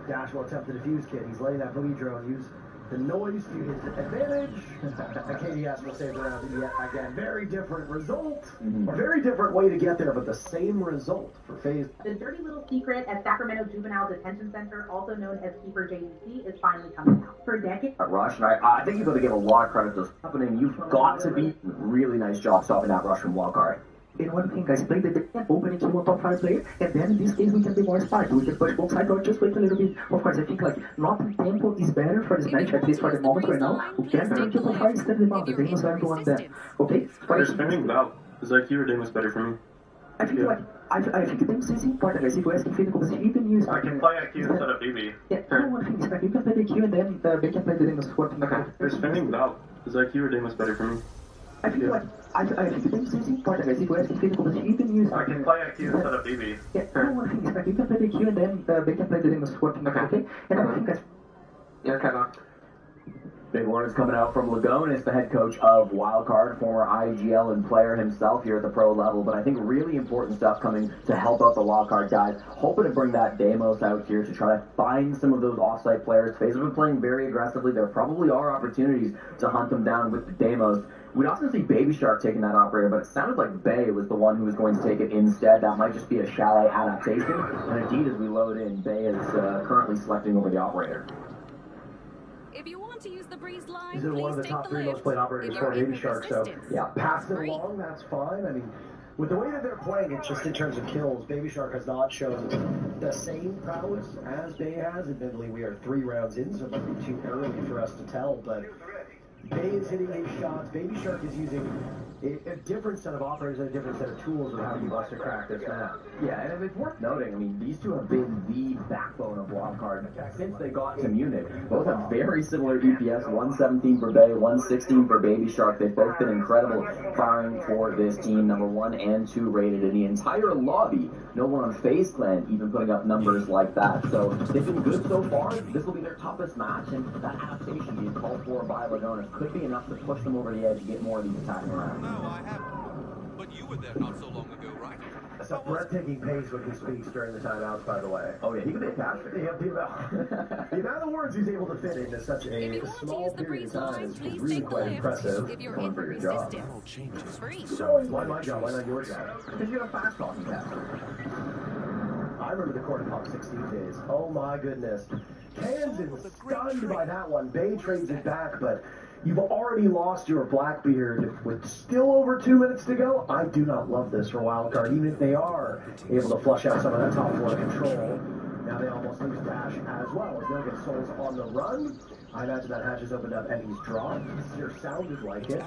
Dash will attempt the defuse kit. He's letting that bleed drone use the noise to his advantage. And KDS will save the round yet again. Very different result. A very different way to get there, but the same result for FaZe. The dirty little secret at Sacramento Juvenile Detention Center, also known as Keeper JDC, is finally coming out. For decades. Rush, and I think you've got to give a lot of credit to this happening. You've got to be really nice job stopping that rush from Wildcard. In one thing, guys, play the opening to one top 5 player, and then in this case we can be more smart. We can push both sides or just wait a little bit. Of course, I think like not tempo is better for this match, at least for the moment right now. We can try to top 5 instead of the Damos are the one then. Okay? They're spinning now. Is IQ or Damos better for me? I think like I think Damos is important, guys. If you ask Infinity, because he can use. I can play IQ instead of BB. Yeah, no one thing is like you can play the Q and then they can play the Damos for the Okay. They're spinning now. Is IQ or Damos better for me? I think like I think Damos is important, guys. If you ask Infinity, because he can use. I can play IQ instead of BB. Yeah, no one thing is like you can play the Q and then they can play the Damos for the okay. And I think that's yeah, kind of. Big words coming out from Lagone is the head coach of Wildcard, former IGL and player himself here at the pro level. But I think really important stuff coming to help out the Wildcard guys. Hoping to bring that Damos out here to try to find some of those offsite players. FaZe have been playing very aggressively. There probably are opportunities to hunt them down with the Damos. We'd also see Baby Shark taking that operator, but it sounded like Bay was the one who was going to take it instead. That might just be a Chalet adaptation. And indeed, as we load in, Bay is currently selecting over the operator. If you want to use the breeze line, This is one of the top 3 most played operators for Baby Shark, so yeah, pass it along, that's fine. I mean, with the way that they're playing it, just in terms of kills, Baby Shark has not shown the same prowess as Bay has. Admittedly, we are 3 rounds in, so it might be too early for us to tell, but Bay is hitting his shots. Baby Shark is using a different set of operators and a different set of tools of how he wants to crack this map. Yeah, and it's worth noting, I mean, these two have been the backbone of Wildcard since they got to Munich. Both have very similar DPS, 117 for Bay, 116 for Baby Shark. They've both been incredible firing for this team, number 1 and 2 rated in the entire lobby. No one on FaZe Clan even putting up numbers like that. So they've been good so far. This will be their toughest match, and that adaptation being called for by Lagona could be enough to push them over the edge and get more of these attacking rounds. No, I haven't. But you were there not so long ago, right? It's a breathtaking pace when he speaks during the timeouts, by the way. Oh yeah, he can be a pastor. The amount of words he's able to fit into such a small period of time is really quite impressive. Going for your job. So, why my job? Why not your job? Because you're a fast talking pastor. I remember the Corn Pop 16 days. Oh my goodness. Kansan was stunned by that one. Bay trades it back, but you've already lost your Blackbeard with still over 2 minutes to go. I do not love this for Wildcard, even if they are able to flush out some of that top floor control. Now they almost lose Dash as well, as they'll get Souls on the run. I imagine that hatch has opened up and he's dropped. Here sounded like it.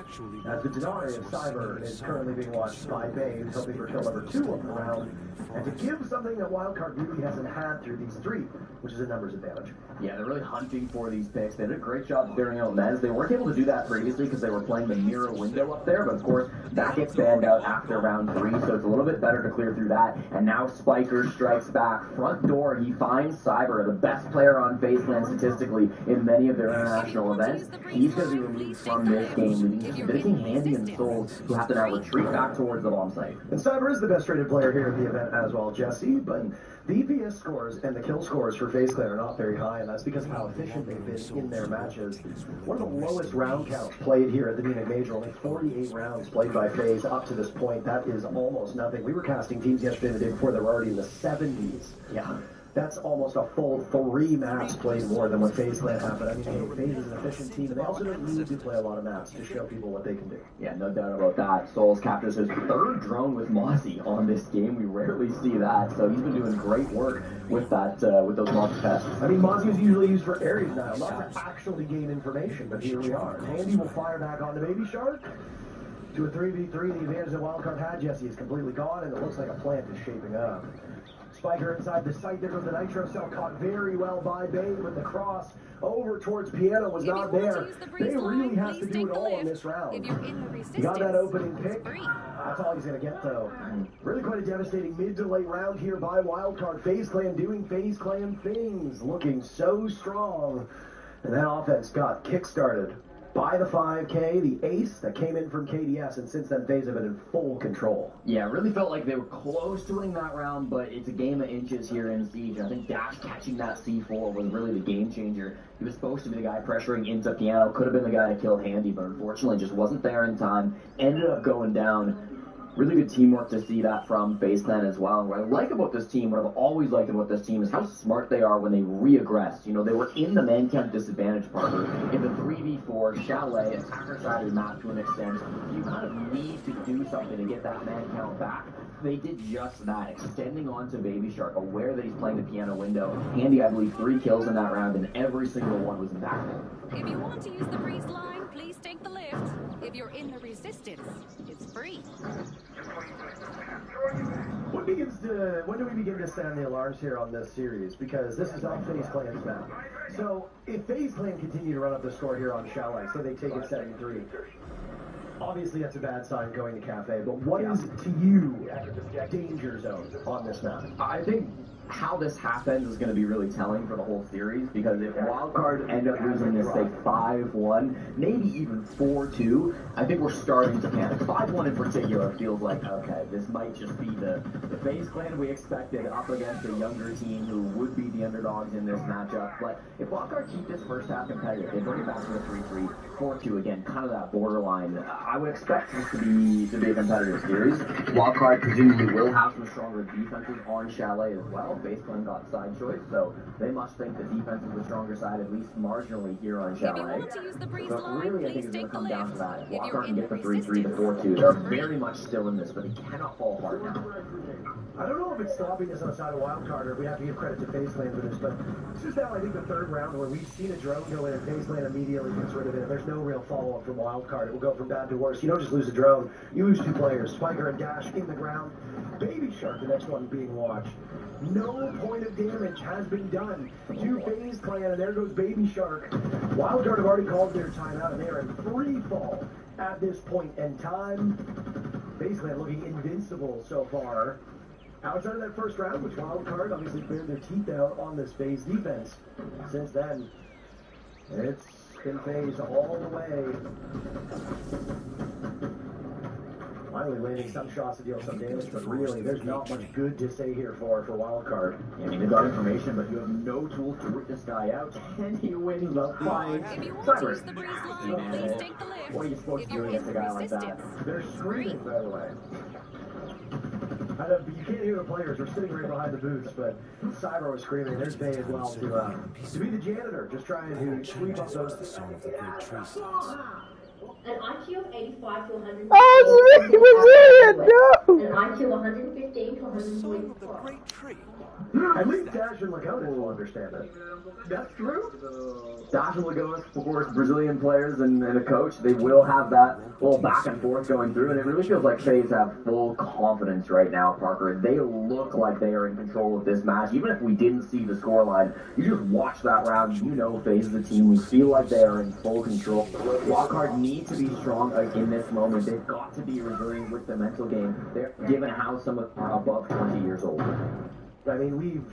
As the Denari of Cyber is currently being watched by Bay, who's hoping for kill number 2 of the round. And to give something that Wildcard really hasn't had through these 3, which is a numbers advantage. Yeah, they're really hunting for these picks. They did a great job clearing out Mez. They weren't able to do that previously because they were playing the mirror window up there, but of course, that gets banned out after round 3, so it's a little bit better to clear through that. And now Spiker strikes back. Front door, he he finds Cyber, the best player on FaZe Clan statistically in many of their international events, he's going to be removed from this game, leaving Viking, Handy, and Souls, who have to now retreat back towards the bomb site. And Cyber is the best rated player here at the event as well, Jesse, but the EPS scores and the kill scores for FaZe Clan are not very high, and that's because of how efficient they've been in their matches. One of the lowest round counts played here at the Munich Major, only 48 rounds played by FaZe up to this point. That is almost nothing. We were casting teams yesterday and the day before that were already in the 70s. Yeah. That's almost a full 3 maps played more than what FaZe Clan have. But I mean, hey, FaZe is an efficient team, and they also don't need to play a lot of maps to show people what they can do. Yeah, no doubt about that. Souls captures his 3rd drone with Mozzie on this game. We rarely see that, so he's been doing great work with that, with those Mozzie tests. I mean, Mozzie is usually used for Ares now, not to actually gain information, but here we are. Handy will fire back onto Baby Shark. To a 3v3, the advantage that Wildcard had, Jesse, is completely gone, and it looks like a plant is shaping up. Spiker inside the site, there goes the Nitro Cell, caught very well by Babe, but the cross over towards Piano was not there. They really have to do it all in this round. He got that opening pick. That's all he's going to get, though. Really quite a devastating mid to late round here by Wildcard. FaZe Clan doing FaZe Clan things, looking so strong. And that offense got kick-started by the 5K, the ace that came in from KDS, and since then FaZe have been in full control. Yeah, it really felt like they were close to winning that round, but it's a game of inches here in Siege. I think Dash catching that C4 was really the game changer. He was supposed to be the guy pressuring into Piano, could have been the guy to kill Handy, but unfortunately just wasn't there in time. Ended up going down. Really good teamwork to see that from FaZe Clan as well. And what I like about this team, what I've always liked about this team, is how smart they are when they re-aggress. You know, they were in the man count disadvantage partner. In the 3v4, Chalet, attacker-sided map to an extent, you kind of need to do something to get that man count back. They did just that, extending onto Baby Shark, aware that he's playing the Piano window. Handy, I believe, 3 kills in that round, and every single one was impactful. If you want to use the breeze line, please take the lift. If you're in the resistance, it's free. When do we begin to sound the alarms here on this series? Because this is not FaZe Clan's map. So if FaZe Clan continue to run up the score here on Chalet, say they take it 7-3, obviously that's a bad sign going to Cafe, but what is, to you, danger zone on this map? I think how this happens is going to be really telling for the whole series, because if Wildcard end up losing this, say, 5-1, maybe even 4-2, I think we're starting to panic. 5-1 in particular feels like, okay, this might just be the FaZe Clan we expected up against a younger team who would be the underdogs in this matchup. But if Wildcard keep this first half competitive, they bring it back to the 3-3, 4-2, again, kind of that borderline, I would expect this to be a competitive series. Wildcard presumably will have some stronger defenses on Chalet as well. FaZe Clan got side choice, so they must think the defense is the stronger side, at least marginally, here on Chalet. But really, I think it's going to come down to that. If Wildcard can get the 3-3 to 4-2, they're very much still in this, but they cannot fall apart now. I don't know if it's sloppiness on the side of Wildcard, or if we have to give credit to FaZe Clan for this, but this is now, I think, the 3rd round where we've seen a drone go in and FaZe Clan immediately gets rid of it. There's no real follow-up from Wildcard. It will go from bad to worse. You don't just lose a drone, you lose 2 players. Spiker and Dash in the ground. Baby Shark, the next one being watched. No point of damage has been done to FaZe Clan, and there goes Baby Shark. Wildcard have already called their timeout, and they are in free fall at this point in time. FaZe Clan looking invincible so far. Outside of that first round, which Wildcard obviously cleared their teeth out on this FaZe defense. Since then, it's been FaZe all the way. Finally landing some shots to deal some damage, but really, there's not much good to say here for Wildcard. I mean, they've got information, but you have no tools to root this guy out, and he wins the fight. Cyber. What are you supposed to do against a guy like that? They're screaming, by the way. You can't hear the players. We're sitting right behind the booths, but Cyber was screaming. There's Bay as well to be the janitor, just trying to sweep up those. An IQ of 85 to 100. Oh, it's Brazilian, no! An IQ of 115 to 144. At least Dash and Lagonis will understand it. That's true. Dash and Lagonis, of course, Brazilian players and a coach, they will have that little back and forth going through, and it really feels like FaZe have full confidence right now, Parker. They look like they are in control of this match. Even if we didn't see the scoreline, you just watch that round, you know FaZe is the team. We feel like they are in full control. Wildcard needs to be strong in this moment. They've got to be resilient with the mental game, given how some are above 20 years old. I mean,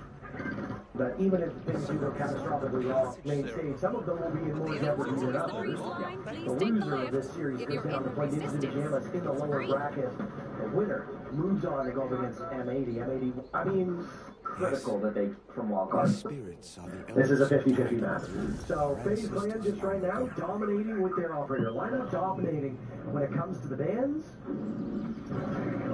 But even if things do go catastrophically wrong main stage, some of them will be in more jeopardy than others. The loser of this series goes down to play Ninja Pajamas in the lower bracket. The winner moves on to go up against M80. M80, I mean, critical that they from wildcard. This is a 50-50 match. So FaZe Clan just right now dominating with their operator lineup, dominating when it comes to the bans.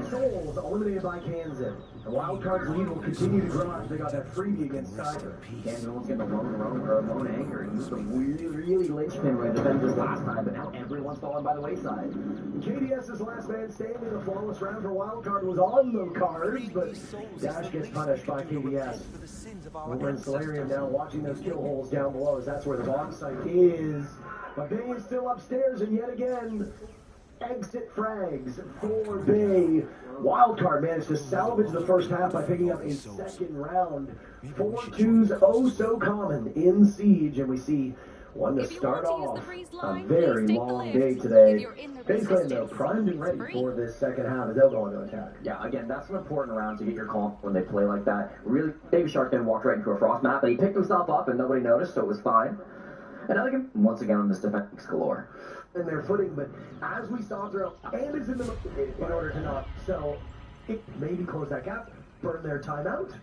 Souls eliminated by Kansan. The wildcard's lead will continue to grow as they got that freebie against Cyber. Kansan was getting a lone anger. He used a really linchpin way to defend this last time, but now everyone's fallen by the wayside. KDS's last man standing in the flawless round for wildcard was on the cards, but Dash gets punished by KDS. Over in Solarium now watching those kill holes down below as that's where the bomb site is. But Bay is still upstairs, and yet again, exit frags for Bay. Wildcard managed to salvage the first half by picking up a second round. 4-2s, oh so common in Siege, and we see one to start off a very long day today. FaZe Clan, though, primed and ready for this second half as they'll go into attack. Yeah, again, that's an important round to get your call when they play like that. Really, Baby Shark then walked right into a frost map, but he picked himself up and nobody noticed, so it was fine. And Elegant, once again, on this defense galore. In their footing, but as we saw through, and is in the in order to not, so it maybe close that gap, burn their timeout.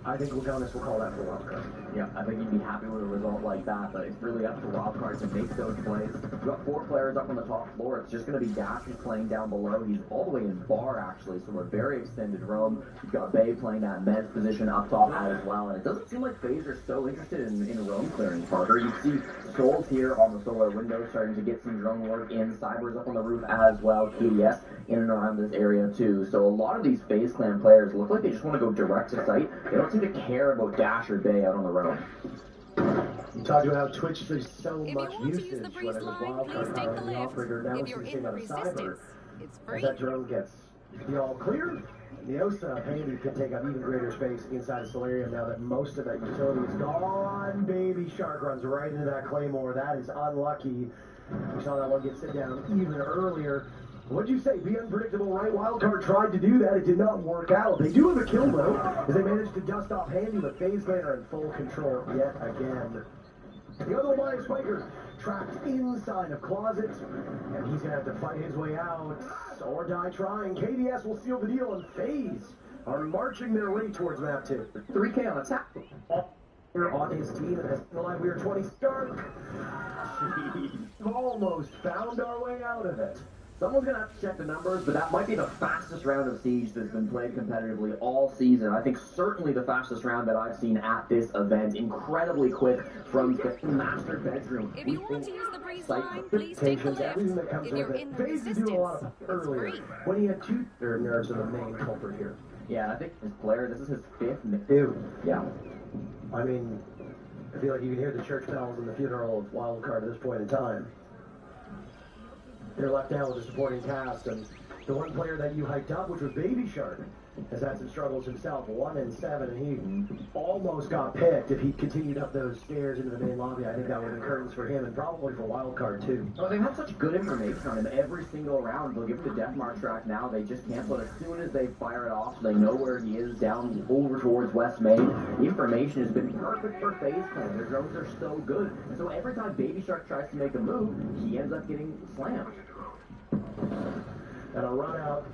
I think Lagonis will call that for wildcard. Yeah, I think he'd be happy with a result like that, but it's really up to wildcard to make those plays. We've got 4 players up on the top floor. It's just going to be Dash who's playing down below. He's all the way in bar, actually, so a very extended roam. You've got Bay playing that Mez position up top as well, and it doesn't seem like FaZe are so interested in roam clearing, Parker. You see Souls here on the solar window starting to get some drone work in. Cyber's up on the roof as well. KDS in and around this area too. So a lot of these FaZe Clan players look like they just want to go direct to site. They don't seem to care about Dash or Bay out on the road. You talked about how Twitch there's so much usage when it was wildcard power and the operator. Now it's the same out of Cyber. As that drone gets the all clear, the OSA Handy can take up even greater space inside of Solarium now that most of that utility is gone. Baby Shark runs right into that Claymore. That is unlucky. We saw that one get sit down even earlier. What'd you say? Be unpredictable, right? Wildcard tried to do that. It did not work out. They do have a kill, though, as they managed to dust off Handy, but FaZe Clan are in full control yet again. The other one is Spiker, trapped inside of Closet, and he's going to have to fight his way out or die trying. KDS will seal the deal, and FaZe are marching their way towards map 2. 3K on attack. On his team, and as the line we are 20 Stark. We've almost found our way out of it. Someone's going to have to check the numbers, but that might be the fastest round of Siege that's been played competitively all season. I think certainly the fastest round that I've seen at this event. Incredibly quick from the master bedroom. If you want to use the breeze line, please take the lift. Everything that comes with it. FaZe is doing a lot of earlier. When he had 2 nerves are the main culprit here. Yeah, I think his player, this is his 5th. Dude. Yeah. I mean, I feel like you can hear the church bells in the funeral of Wildcard at this point in time. They're left down with a supporting cast, and the one player that you hyped up, which was Baby Shark, has had some struggles himself. 1-7, and he almost got picked. If he continued up those stairs into the main lobby, I think that would have been curtains for him, and probably for Wildcard too. Oh, they've had such good information on him every single round. They'll give him the death mark track now. They just cancel it as soon as they fire it off, so they know where he is down over towards West Main. The information has been perfect for FaZe Clan. Their drones are so good, and so every time Baby Shark tries to make a move, he ends up getting slammed. And a run out.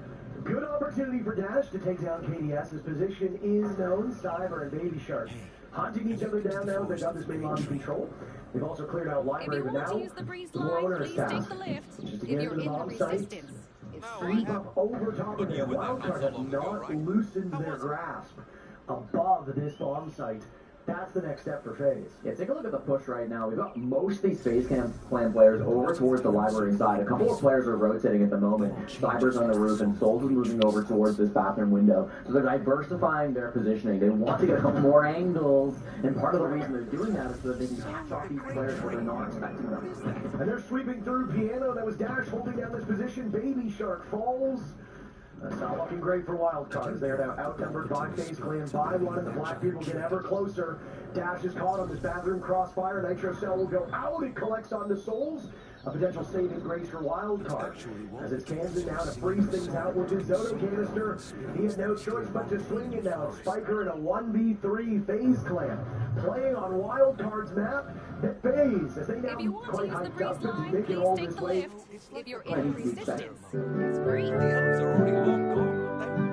Good opportunity for Dash to take down KDS. His position is known. Cyber and Baby Shark hunting each other down now. They've got this main lobby control. They've also cleared out library, but now the more owners task. Just to get into the bomb site. Sweep up over top of them. Wildcard have not loosened their grasp above this bomb site. That's the next step for FaZe. Yeah, take a look at the push right now. We've got most of these FaZe Clan players over towards the library side. A couple of players are rotating at the moment. Cyber's on the roof, and Souls is moving over towards this bathroom window. So they're diversifying their positioning. They want to get a couple more angles, and part of the reason they're doing that is so that they can catch off these players where they're not expecting them. And they're sweeping through Piano. That was Dash holding down this position. Baby Shark falls. That's not looking great for Wildcard. They are now outnumbered by FaZe Clan by 1, and the Blackbeard will get ever closer. Dash is caught on this bathroom crossfire. Nitro Cell will go out. It collects onto Souls. A potential saving grace for Wildcard. As it's Kansan now to freeze things out with his Zoto canister. He has no choice but to swing it now. Spiker in a 1v3 FaZe Clan. playing on Wildcard's map, it pays, as they now If you want to quite use the hyped breeze up to line, make it please all take this the way. lift. If you're in the resistance, it's free. The elves are already long gone, aren't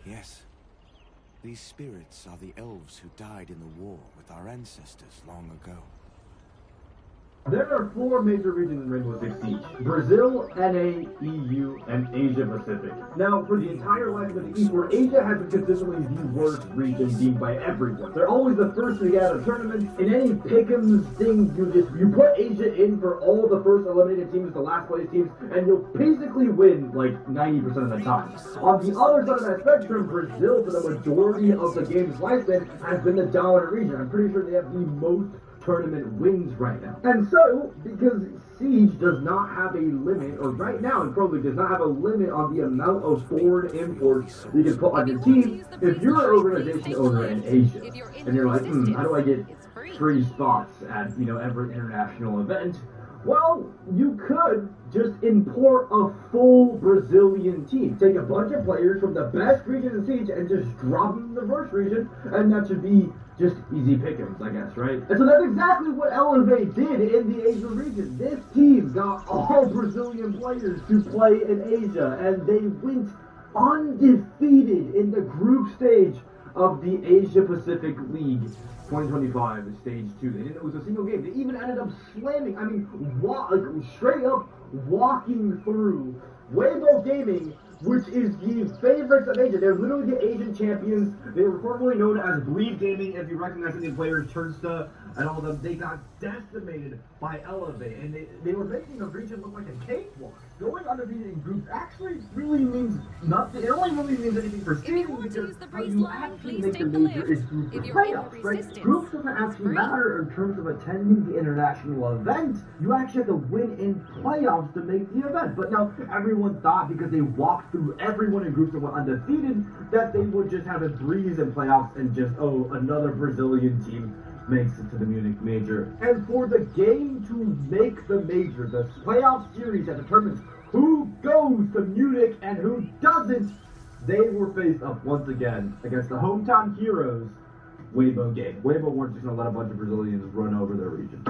they? Yes. These spirits are the elves who died in the war with our ancestors long ago. There are 4 major regions in Rainbow Six Siege: Brazil, NA, EU, and Asia Pacific. Now, for the entire life of the East, where Asia has been consistently the worst region deemed by everyone. They're always the first to get out of tournaments. In any pick'ems thing, you put Asia in for all the first eliminated teams, the last place teams, and you'll basically win like 90% of the time. On the other side of that spectrum, Brazil, for the majority of the game's lifespan, has been the dominant region. I'm pretty sure they have the most tournament wins right now. And so, because Siege does not have a limit, or right now in Pro League does not have a limit on the amount of foreign imports you can put on your team, if you're an organization owner in Asia, and you're like, how do I get free spots at, every international event? Well, you could just import a full Brazilian team. Take a bunch of players from the best region in Siege and just drop them in the first region, and that should be just easy pickings, I guess, right? And so that's exactly what Elevate did in the Asia region. This team got all Brazilian players to play in Asia, and they went undefeated in the group stage of the Asia Pacific League 2025 Stage 2. They didn't lose a single game. They even ended up slamming, straight up walking through Weibo Gaming, which is the favorites of Asia. They're literally the Asian champions. They were formerly known as Bleed Gaming, if you recognize any players, Turnsta, and all of them. They got decimated by Elevate, and they were making the region look like a cakewalk. Going undefeated in groups actually really means nothing. It only really means anything for seeding, because how you actually make the major is through the playoffs, right? Groups doesn't actually matter in terms of attending the international event. You actually have to win in playoffs to make the event. But now, everyone thought because they walked through everyone in groups and went undefeated, that they would just have a breeze in playoffs and just, another Brazilian team makes it to the Munich Major. And for the game to make the major, the playoff series that determines who goes to Munich and who doesn't, they were faced up once again against the hometown heroes, Weibo Game. Weibo weren't just going to let a bunch of Brazilians run over their region.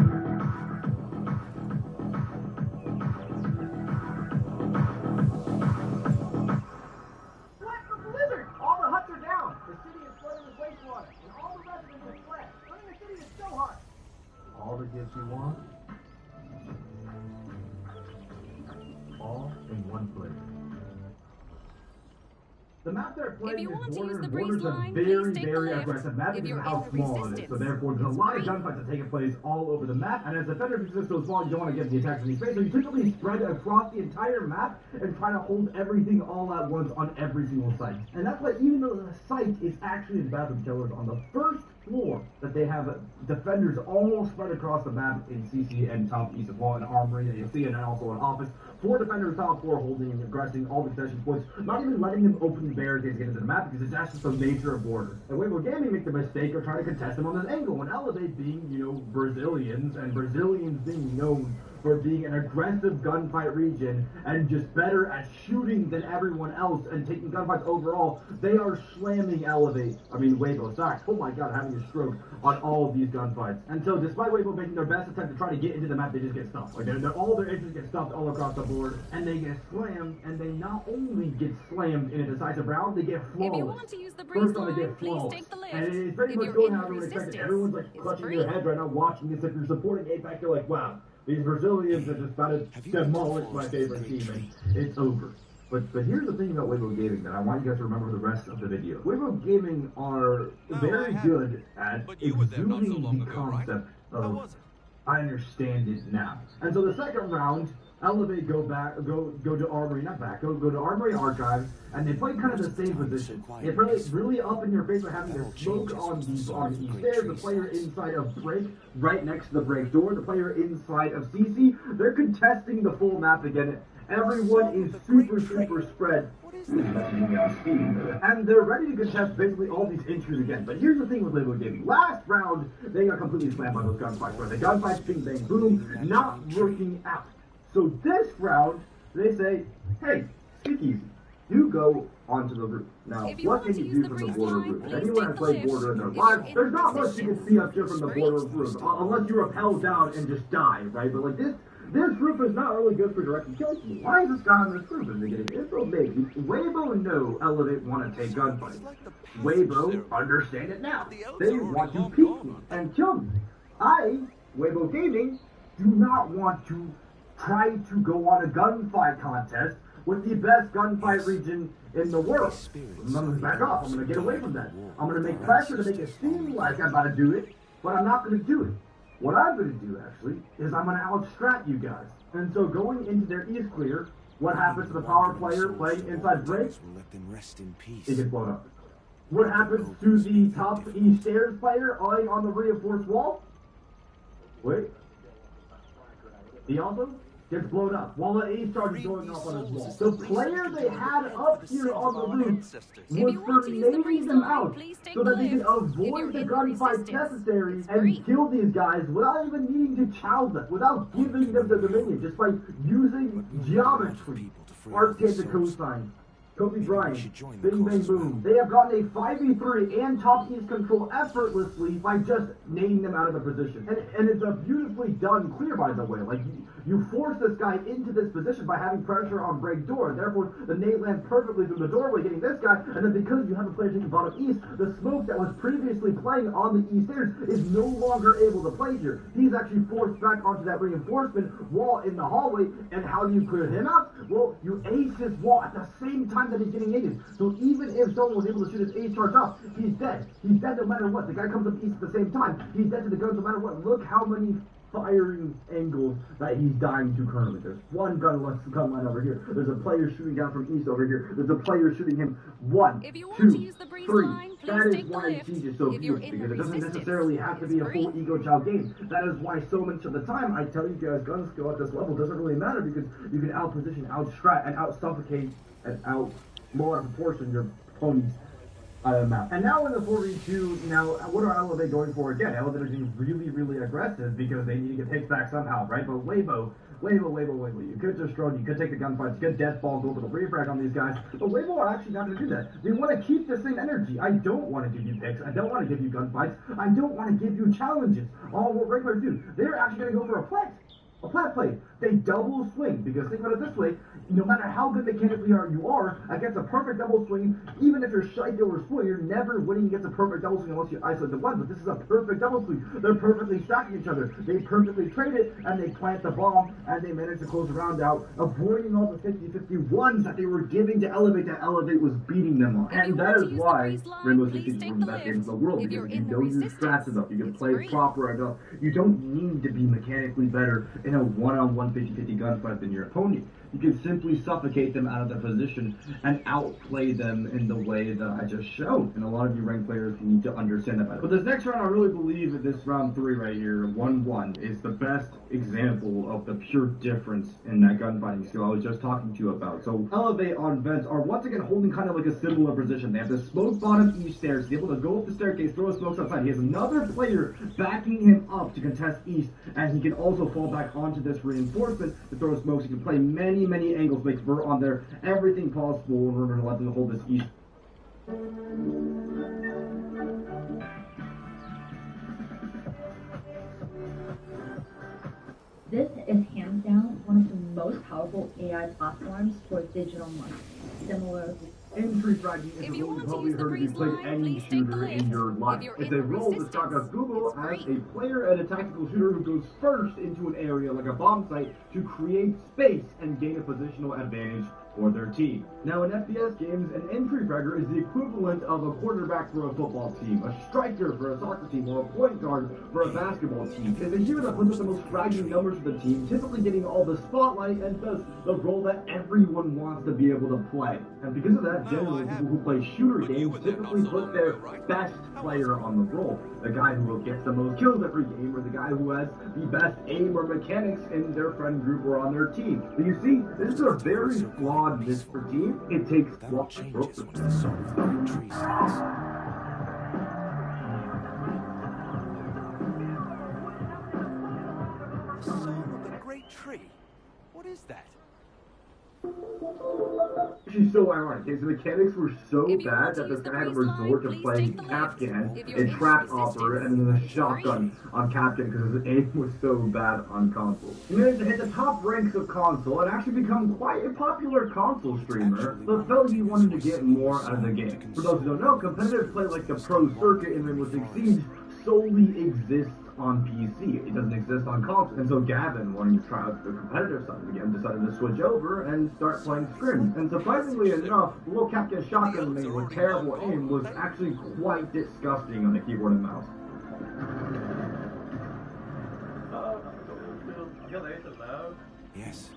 What? The blizzard! All the huts are down! The city is flooded with wastewater, and all the residents have fled. Running the city is so hard! All the gifts you want, all in one place. The map they're playing is Border's a very, very aggressive map because of how small it is. So therefore, there's a lot of gunfights that take place all over the map. And as defenders, because it's so small, you don't want to get the attacks in these space. So you typically spread across the entire map and try to hold everything all at once on every single site. And that's why even though the site is actually the Battle Killers on the first floor, that they have defenders all spread across the map in CC and top east as well, in Armory that you'll see, and also in Office. 4 defenders top 4 holding and aggressing all the possession points, not even letting them open the barricades to get into the map because it's just the nature of Border. And Weibo Gaming make the mistake of trying to contest them on this angle, when Elevate being, Brazilians, and Brazilians being known for being an aggressive gunfight region and just better at shooting than everyone else and taking gunfights overall, they are slamming Weibo, sorry, oh my god, having a stroke on all of these gunfights. And so despite Weibo making their best attempt to try to get into the map, they just get stuffed. All their entries get stuffed all across the board, and they get slammed, and they not only get slammed in a decisive round, they get flawless. If you want to use the breeze line, they get please flawless. take the lift. And it's pretty much going how everyone expected. Everyone's clutching their heads right now watching this. If you're supporting APAC, you're like, wow, these Brazilians are just about to demolish my favorite team, and it's over. But here's the thing about Weibo Gaming that I want you guys to remember the rest of the video. Weibo Gaming are very good at exuding the concept of, I understand it now. And so the second round, Elevate go to Armory, not back, go to Armory Archives, and they play kind of the same position. They play really up in your face by having their smoke on the east stairs, the player inside of Break, right next to the Break door, the player inside of CC. They're contesting the full map again. Everyone is super spread. And they're ready to contest basically all these entries again. But here's the thing with Weibo Gaming. Last round, they got completely slammed by those gunfights, where the gunfights, bing, bang, boom, not working out. So this round, they say, hey, easy. You go onto the roof. Now, what can you do from the border roof? If anyone has played border in their lives, there's not much you can see up here from the border roof, unless you rappel down and just die, right? But like this roof is not really good for direct kills. Why is this guy on this roof? It's so big. Weibo know Elevate want to take gunfights. Weibo understand it now. They want to peek me and kill me. I, Weibo Gaming, do not want to try to go on a gunfight contest with the best gunfight region in the world. I'm gonna back off. I'm gonna get away from that. I'm gonna make pressure to make it seem like I'm about to do it, but I'm not gonna do it. What I'm gonna do actually is I'm gonna outstrat you guys. And so going into their East clear, what happens to the power player playing inside break? It gets blown up. What happens to the top East stairs player eyeing on the reinforced wall? Wait. He also gets blown up while the A charge is going off on his wall. The player they had up here on the roof was grenading them out so that they could avoid the gunfights necessary and kill these guys without even needing to challenge them, without giving them the dominion, just by using geometry. Arcade the cosine. Kobe Bryant, Bing Bang Boom. They have gotten a 5v3 and top East control effortlessly by just naming them out of the position. And it's a beautifully done clear, by the way. Like, you force this guy into this position by having pressure on break door. Therefore, the nade lands perfectly through the doorway, getting this guy. And then because you have a player taking bottom East, the smoke that was previously playing on the East stairs is no longer able to play here. He's actually forced back onto that reinforcement wall in the hallway. And how do you clear him out? Well, you ace his wall at the same time that he's getting aided. So even if someone was able to shoot his ace charge off, he's dead. He's dead no matter what. The guy comes up East at the same time. He's dead to the guns no matter what. Look how many firing angles that he's dying to currently. There's one gun line over here. There's a player shooting down from East over here. There's a player shooting him 1, 2, 3. That is why Siege is so beautiful, because it doesn't necessarily have to be a full ego child game. That is why so much of the time I tell you guys gun skill at this level doesn't really matter, because you can outposition, outstrat, and out-suffocate, and out-blow out of proportion your opponent's map. And now in the 4v2, now what are Elevate going for again? Elevate is being really, really aggressive because they need to get takes back somehow, right? But Weibo, you could just throw, you could take the gunfights, get death ball, go for the refrag on these guys. But Weibo are actually not going to do that. They want to keep the same energy. I don't want to give you picks. I don't want to give you gunfights. I don't want to give you challenges. All what regulars do, they're actually going to go for a plat. A plat play. They double swing, because think about it this way, no matter how good mechanically you are against a perfect double swing, even if you're shite over spoil, you're never winning against a perfect double swing unless you isolate the one, but this is a perfect double swing. They're perfectly stacking each other. They perfectly trade it, and they plant the bomb, and they manage to close the round out, avoiding all the 50-51s that they were giving to Elevate that Elevate was beating them on. And that is why Rainbow Six Siege is one of the best games in the world, because you know you strats enough, you can play proper enough, you don't need to be mechanically better in a one-on-one 50-50 gunfight than your opponent. You can simply suffocate them out of their position and outplay them in the way that I just showed. And a lot of you ranked players need to understand that. But this next round, I really believe that this round 3 right here, 1-1, is the best example of the pure difference in that gunfighting skill I was just talking to you about. So Elevate on Vents are once again holding kind of like a similar position. They have the smoke bottom East stairs, able to go up the staircase, throw smokes outside. He has another player backing him up to contest East, and he can also fall back onto this reinforcement to throw smokes. He can play many angles, makes Vert on there, everything possible in order to let them hold this East. This is hands down one of the most powerful AI platforms for digital marketing, similar Entry fragging is a role you probably heard if you played any shooter in your life. It's a role that starts out Google as a player and a tactical shooter who goes first into an area like a bomb site to create space and gain a positional advantage for their team. Now in FPS games, an entry fragger is the equivalent of a quarterback for a football team, a striker for a soccer team, or a point guard for a basketball team. It's a hero that puts up the most fragging numbers for the team, typically getting all the spotlight and does the role that everyone wants to be able to play. And because of that, generally people who play shooter games typically put their best player on the role. The guy who gets the most kills every game, or the guy who has the best aim or mechanics in their friend group or on their team. But you see, this is a very flawed Mr. Team. It takes flawed growth. The Song of the Great Tree? What is that? She's so ironic. His mechanics were so bad that this guy had to resort to playing Capcan and Trap Opera and then a shotgun on Capcan because his aim was so bad on console. He managed to hit the top ranks of console and actually become quite a popular console streamer, but felt he wanted to get more out of the game. For those who don't know, competitive play like the Pro Circuit in Rainbow Six Siege solely exists on PC. It doesn't exist on console. And so Gavin, wanting to try out the competitive side again, decided to switch over and start playing scrims. And surprisingly enough, the little Capcan shotgun made with terrible aim was actually quite disgusting on the keyboard and mouse. Yes.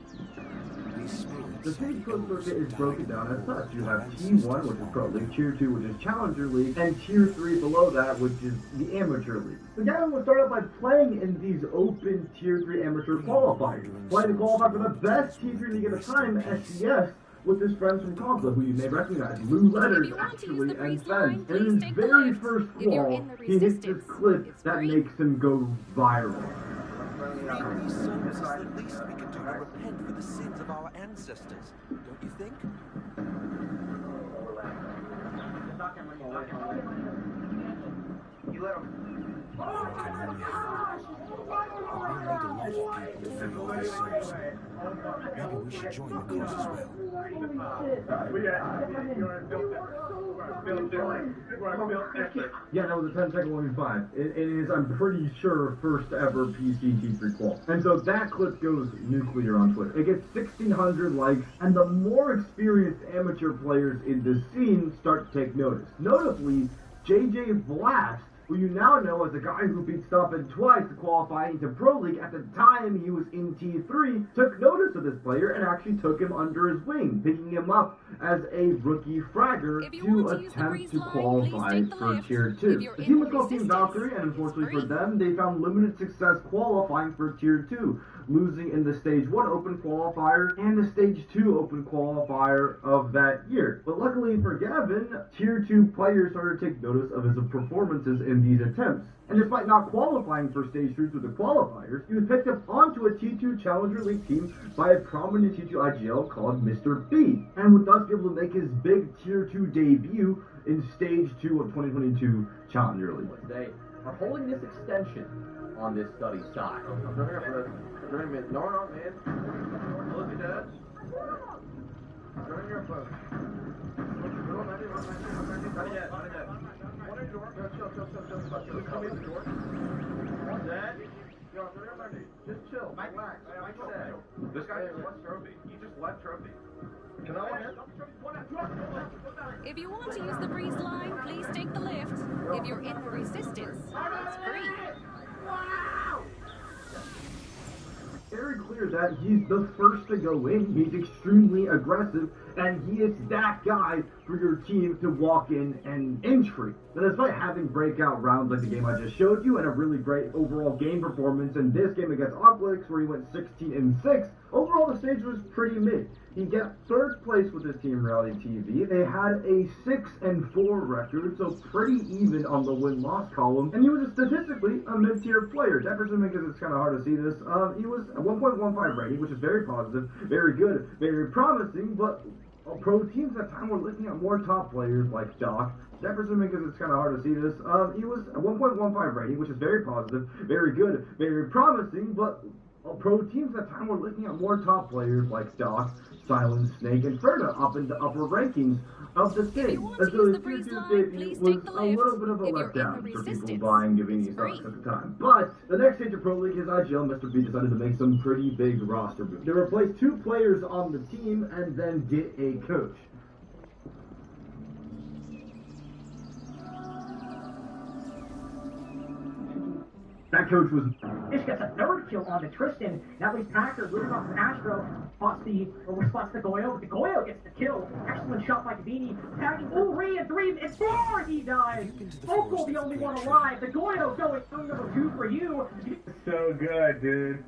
The Siege Pro Circuit is broken down as such. You have T1, which is Pro League, Tier 2, which is Challenger League, and Tier 3 below that, which is the Amateur League. So Gavin would start out by playing in these open Tier 3 amateur qualifiers, playing to qualify for the best Tier 3 league at the time, SCS, with his friends from console, who you may recognize, Lou Letters, actually, and Fence. And in his very first qual, he hits this clip that makes him go viral. Really, son, this is the least we can do to repent for the sins of our ancestors, don't you think? You let him. Maybe we should join the cause as well. Yeah, that was a 10-second 1v5. It is, I'm pretty sure, first ever PC T3 qual. And so that clip goes nuclear on Twitter. It gets 1,600 likes, and the more experienced amateur players in the scene start to take notice. Notably, JJ Blast, who you now know as the guy who beat Stompin twice to qualify into Pro League at the time he was in T3, took notice of this player and actually took him under his wing, picking him up as a rookie fragger to attempt to qualify for Tier 2. The team was called Team Valkyrie, and unfortunately for them, they found limited success qualifying for Tier 2, losing in the Stage 1 Open Qualifier and the Stage 2 Open Qualifier of that year. But luckily for Gavin, Tier 2 players started to take notice of his performances in these attempts. And despite not qualifying for Stage 3 through the qualifiers, he was picked up onto a T2 Challenger League team by a prominent T2 IGL called Mr. B, and would thus be able to make his big Tier 2 debut in Stage 2 of 2022 Challenger League. They are holding this extension on this study side. No, man. Look at that. Turn your approach. Not yet. One in the door. Chill. Come in the door. One that. Yo, just chill. Relax. Like I said. This guy just wants trophy. He just left trophy. Can I win? If you want to use the breeze line, please take the lift. If you're in the resistance, it's free. Very clear that he's the first to go in. He's extremely aggressive, and he is that guy for your team to walk in and entry. Now, despite having breakout rounds like the game I just showed you and a really great overall game performance in this game against Oculix, where he went 16-6, overall the stage was pretty mid. He got third place with his team, Reality TV. They had a 6-4 record, so pretty even on the win-loss column. And he was statistically a mid-tier player. Jefferson, because it's kind of hard to see this, he was a 1.15 rating, which is very positive, very good, very promising, but pro teams at the time were looking at more top players like Doc. Jefferson, because it's kind of hard to see this, he was a 1.15 rating, which is very positive, very good, very promising, but pro teams at the time were looking at more top players like Doc, Silence, Snake, and Ferda up in the upper rankings of the stage. And so his Tier 2 debut was a little bit of a letdown for people buying Gavini stocks at the time. But the next stage of Pro League, his IGL, Mr. B, decided to make some pretty big roster moves. They replaced 2 players on the team and then get a coach. That coach was... Fish gets a third kill on the Tristan. That leaves Packer moving off from Astro. Spots the Goyo, but the Goyo gets the kill. Excellent shot by Gavini. Tagging 3 and 3 and 4. He dies. Focal the only one alive. The Goyo going through number 2 for you. So good, dude.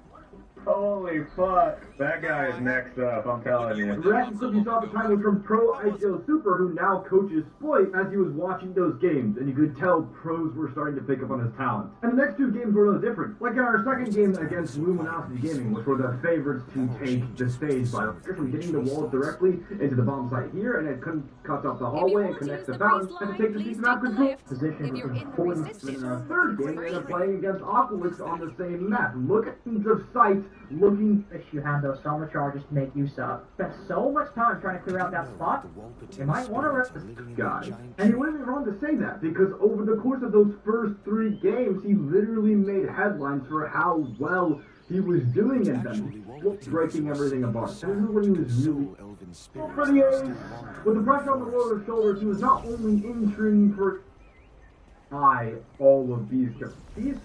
Holy fuck. That guy is next up, I'm telling you. The reaction clip you saw at the time was from Pro ICO Super, who now coaches Sploit, as he was watching those games, and you could tell pros were starting to pick up on his talent. And the next two games were no different. Like in our second game against Luminosity Gaming, which were the favorites to take the stage by actually hitting the walls directly into the bomb site here, and it cuts off the hallway and connects the fountain, and to take the season out control position in our third game, and they're playing against Aqualix on the same map. Look at the sight, looking. If you have those summer charges to make use of, spent so much time trying to clear out that spot, you might want to rest this guy. And he wouldn't be wrong to say that, because over the course of those first 3 games, he literally made headlines for how well he was doing in them, breaking everything apart. And this is when he was really for the A's. With the pressure on the Warriors' shoulders, he was not only entering for all of these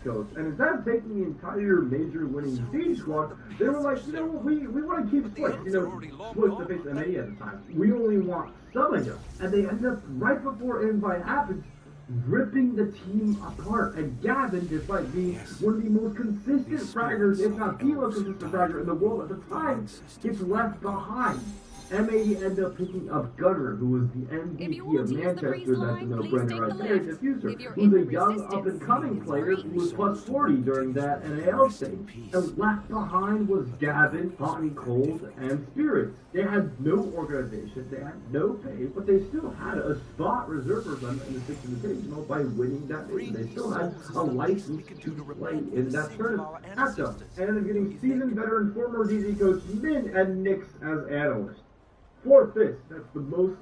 coasts, and instead of taking the entire major winning Siege squad, they were like, you know what, we want to keep Split. You know, Split's the face of MA at the time. We only want Summoner. And they ended up, right before Invite happens, ripping the team apart. And Gavin, despite being one of the most consistent fraggers, if not the most consistent fragger in the world at the time, gets left behind. MA ended up picking up Gunner, who was the MVP of Manchester, that's a no-brainer right there, Diffuser, who's a young up-and-coming player who was plus 40 during that NAL stage. And left behind was Gavin, Hot and Cold, and Spirits. They had no organization, they had no pay, but they still had a spot reserved for them in the Six Invitational by winning that race. They still had a license to play in that tournament. After, and ended up getting seasoned veteran former DZ coach Min and Nix as analysts. 4/5, that's the most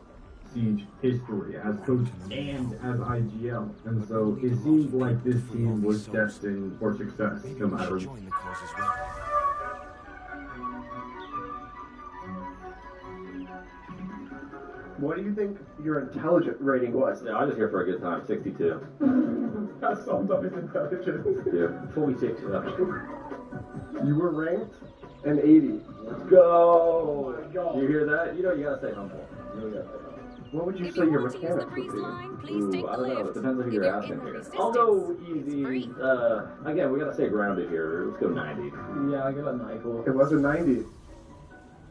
Siege history as coach and as IGL. And so it seemed like this team was destined for success, no matter what. What do you think your intelligence rating was? Yeah, I'm just here for a good time. 62. That sums up his intelligence. Yeah, 46. You were ranked an 80. Let's go! Oh my God. You hear that? You know you gotta stay humble. What would you say your mechanics would be? Ooh, I don't know. It depends on who you're asking here. I'll go easy. Again, we gotta stay grounded here. Let's go 90. Yeah, I give it a 90. It was a 90.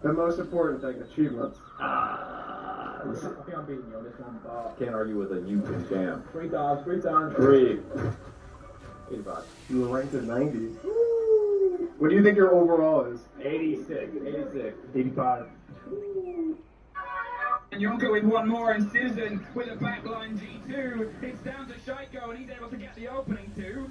The most important thing, achievements. I think I'm beating you on this one, but can't argue with a YouTube champ. 3 times, 3 times. 3. 85. You were ranked at 90. What do you think your overall is? 86. 86. 85. And Yonko with one more, and Citizen with a backline G2. It's down to Shaiko, and he's able to get the opening too.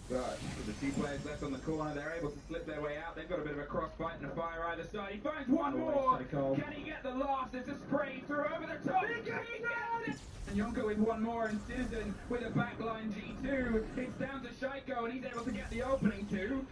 But with the 2 players left on the corner, they're able to slip their way out. They've got a bit of a crossfight and a fire either side. He finds one more. Can he get the last? It's a spray through over the top. He gets it! And Yonko with one more, and Citizen with a backline G2. It's down to Shaiko, and he's able to get the opening too.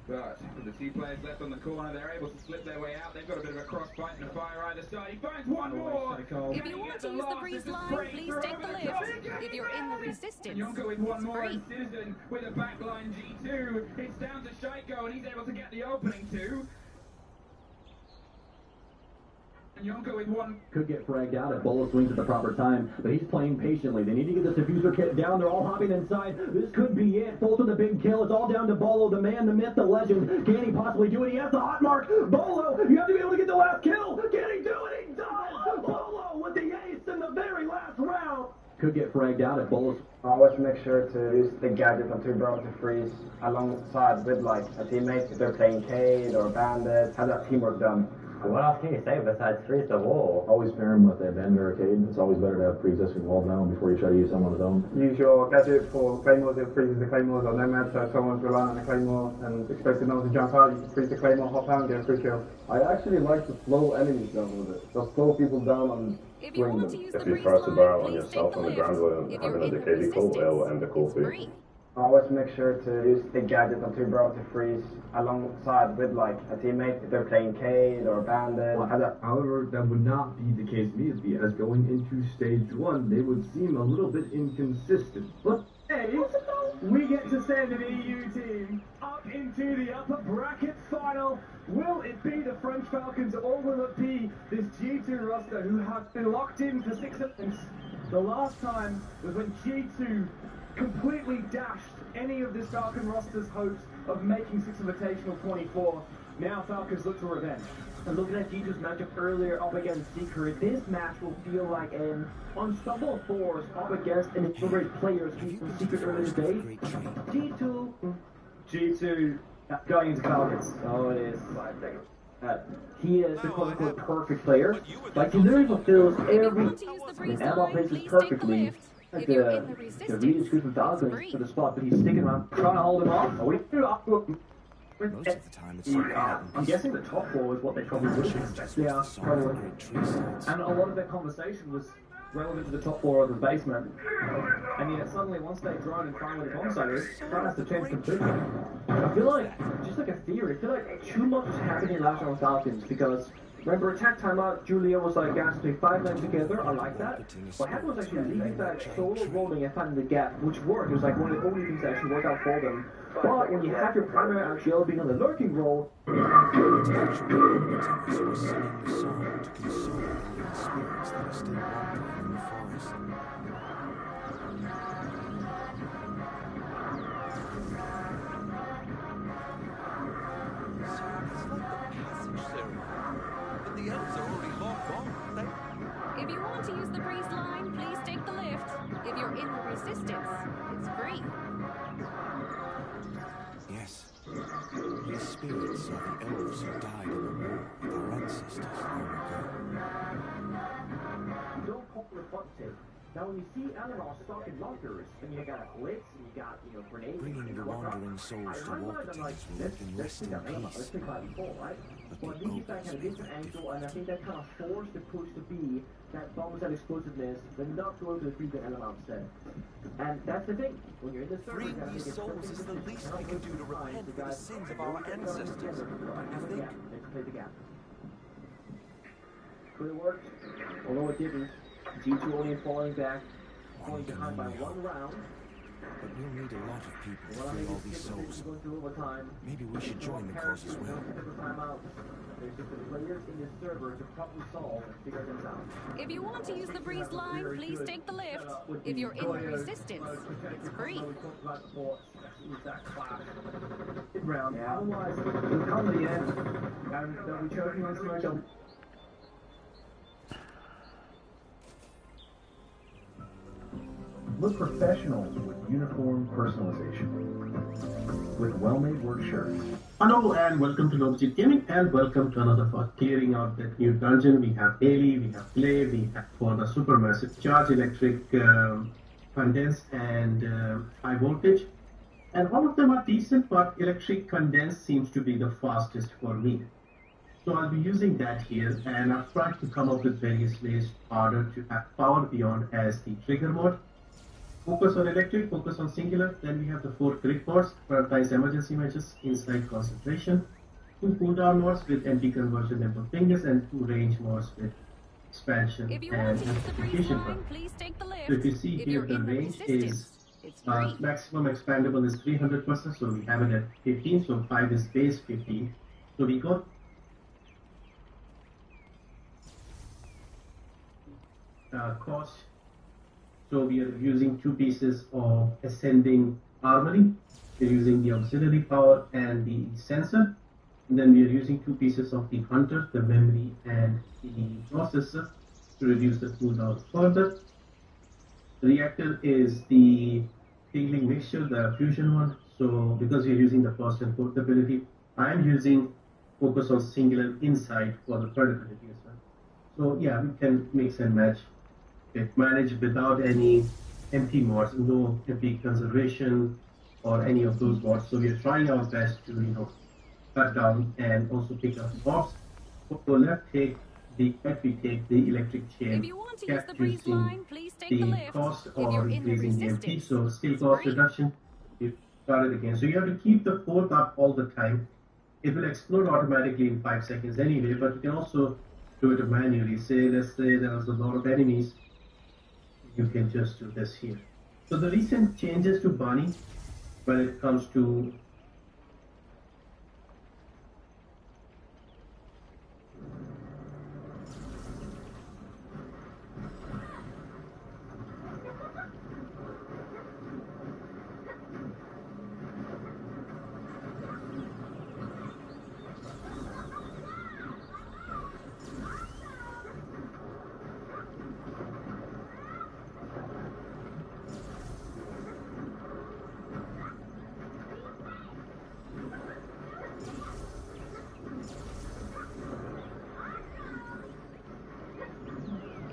But with the 2 players left on the corner, they're able to slip their way out. They've got a bit of a crossfight and a fire either side. He finds one more. If you want to use the breeze line, please take the lift. If you're in the resistance, Yonko with one more, free. and Citizen with a backline G2. It's down to Shaiko, and he's able to get the opening too. And Yonko with one. Could get fragged out if Bolo swings at the proper time, but he's playing patiently. They need to get this diffuser kit down. They're all hopping inside. This could be it. Fultz with a big kill. It's all down to Bolo, the man, the myth, the legend. Can he possibly do it? He has the hot mark. Bolo, you have to be able to get the last kill. Can he do it? He does. Bolo with the ace in the very last round. Could get fragged out if Bolo's. Always make sure to use the gadget on 2 Bravo to freeze alongside with like a teammate if they're playing Cade or Bandit. Have that teamwork done. What else can you say besides freeze the wall? Always pair him with a Bender or Cade. It's always better to have pre-existing wall down before you try to use someone on his own. Use your gadget for claymores. It freezes the claymores on them map, so if someone's relying on the claymore and expecting them to jump out, you can freeze the claymore, hop out and get a free kill. I actually like to slow enemies down with it. Just slow people down and swing them. If you try to barrel on yourself on the ground with having a decay cool, it will end the cool for you. Always make sure to use the gadget on 2 Bravo to freeze alongside with like a teammate if they're playing Cade or Bandit. However, that would not be the case immediately, as going into stage 1, they would seem a little bit inconsistent. But Hey, we get to send an EU team up into the upper bracket final. Will it be the French Falcons or will it be this G2 roster who have been locked in for 6 months? The last time was when G2 completely dashed any of this Falcon roster's hopes of making Six Invitational 24. Now Falcons look for revenge. And looking at G2's matchup earlier up against Secret, this match will feel like an unstoppable force up against an great players from Secret earlier today. G2 going into Falcons. Oh, it is. He is the quote-unquote perfect player. Like, he literally fulfills every... The Emma plays it perfectly. Like the really good from Falcons for the spot, but he's sticking around, trying to hold him off. Most of the time it's forgotten. I'm guessing the top floor is what they probably would have expected. Yeah, probably. And a lot of their conversation was relevant to the top floor of the basement. And yet suddenly, once they drone and find where the bomb site is, that has to change completely. I feel like, just like a theory, I feel like too much is happening last round on Falcons, because remember attack timeout, Julia was like, guys, play 5 men together, I like that. What happened was actually leaving that solo rolling and finding the gap, which worked. It was like one of the only things that actually worked out for them. But when you have your primary RGL being on the lurking role, If you want to use the breeze line, please take the lift. If you're in the resistance, it's free. Yes. These spirits are the elves who died in the war with our ancestors long ago. don't popular butt take. Now when you see Eleanor stuck in lockers, and you got blitz, and you got, grenades, bringing the wandering souls to Walkertons will let them rest in peace. Let's take that before, right? But these guys had a different angle, and I think that kind of forced the push to be that bombs that explosiveness, then not go to the freaking element instead. And that's the thing. When you're in the server, Freeing these souls is the least we can do to repent for the sins of our ancestors. Don't you think? Let's play the gap. Could have worked, although it didn't. G2 only falling back, falling behind by 1 round. But we'll need a lot of people to free all these souls. Maybe we should join the cause as well. There's just the players in this server to properly solve and figure things out. If you want to use the breeze line, please take the lift. If you're in the resistance, it's free. Round. Yeah. Otherwise, it'll come to the end, and they'll be choking on SmackDown. Look professional with uniform personalization. With well-made work shirts. Hello and welcome to Lobject Gaming and welcome to another for clearing out that new dungeon. We have Daily, we have Play, we have for the supermassive charge electric condense and high voltage. And all of them are decent, but electric condense seems to be the fastest for me. So I'll be using that here, and I've tried to come up with various ways harder to have power beyond as the trigger mode. Focus on electric, focus on singular, then we have the 4 grid modes, prioritize emergency matches, inside concentration, 2 cooldown modes with empty conversion number fingers, and 2 range modes with expansion and amplification. So if you see here, the range is maximum expandable is 300%, so we have it at 15, so 5 is base 15. So we got cost. So we are using 2 pieces of ascending armory. We're using the auxiliary power and the sensor. And then we are using 2 pieces of the hunter, the memory and the processor to reduce the cooldown further. The reactor is the tingling mixture, the fusion one. So because we're using the cost and portability, I'm using focus on singular inside for the portability as well. So yeah, we can mix and match. Managed without any empty mods, no empty conservation or any of those mods. So we are trying our best to cut down and also pick up mobs. For left take the we take the electric chain. If you want to use the breeze line, please take the lift. Cost If or you're in the increasing the MP, resistance, so skill cost reduction. We started again. So you have to keep the 4th up all the time. It will explode automatically in 5 seconds anyway, but you can also do it manually. Let's say there's a lot of enemies. You can just do this here. So the recent changes to Bonnie when it comes to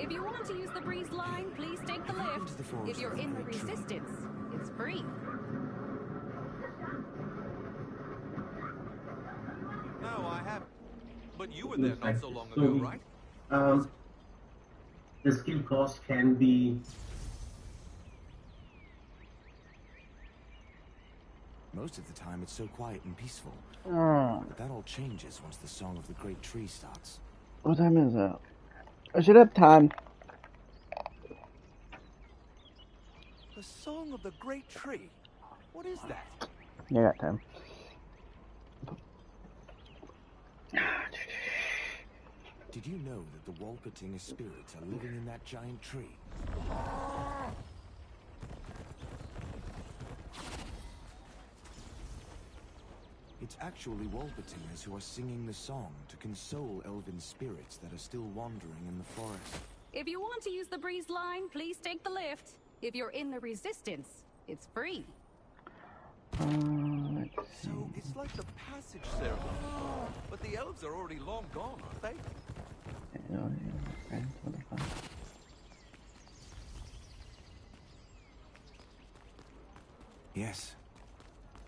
If you want to use the breeze line, please take the lift. If you're in the resistance, it's free. No, I have. But you were there not so long ago, right? The skill cost can be. Most of the time, it's so quiet and peaceful. But that all changes once the Song of the Great Tree starts. What time is it? I should have time. The Song of the Great Tree? What is that? Yeah, I got time. Did you know that the Walpertinger spirits are living in that giant tree? It's actually Walpertingers who are singing the song to console elven spirits that are still wandering in the forest. If you want to use the breeze line, please take the lift. If you're in the resistance, it's free. So it's like the passage ceremony. But the elves are already long gone, aren't they? Yes.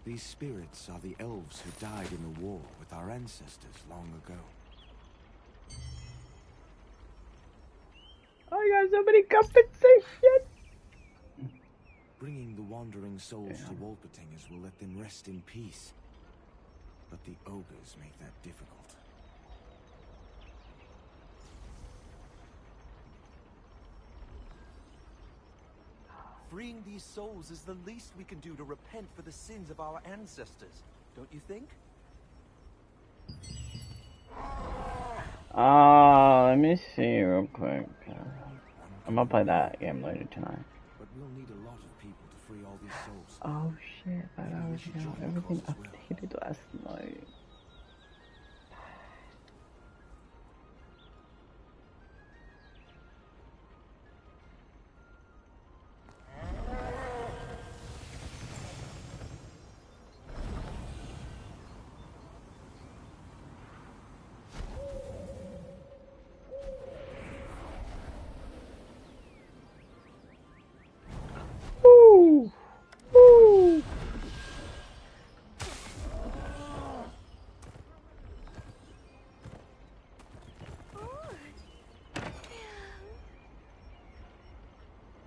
These spirits are the elves who died in the war with our ancestors long ago. I got so many compensation. Bringing the wandering souls to Walpertingers will let them rest in peace. But the ogres make that difficult. Freeing these souls is the least we can do to repent for the sins of our ancestors, don't you think? Let me see real quick. I'm gonna play that game later tonight. But we'll need a lot of people to free all these souls. Oh shit, I already got everything updated last night.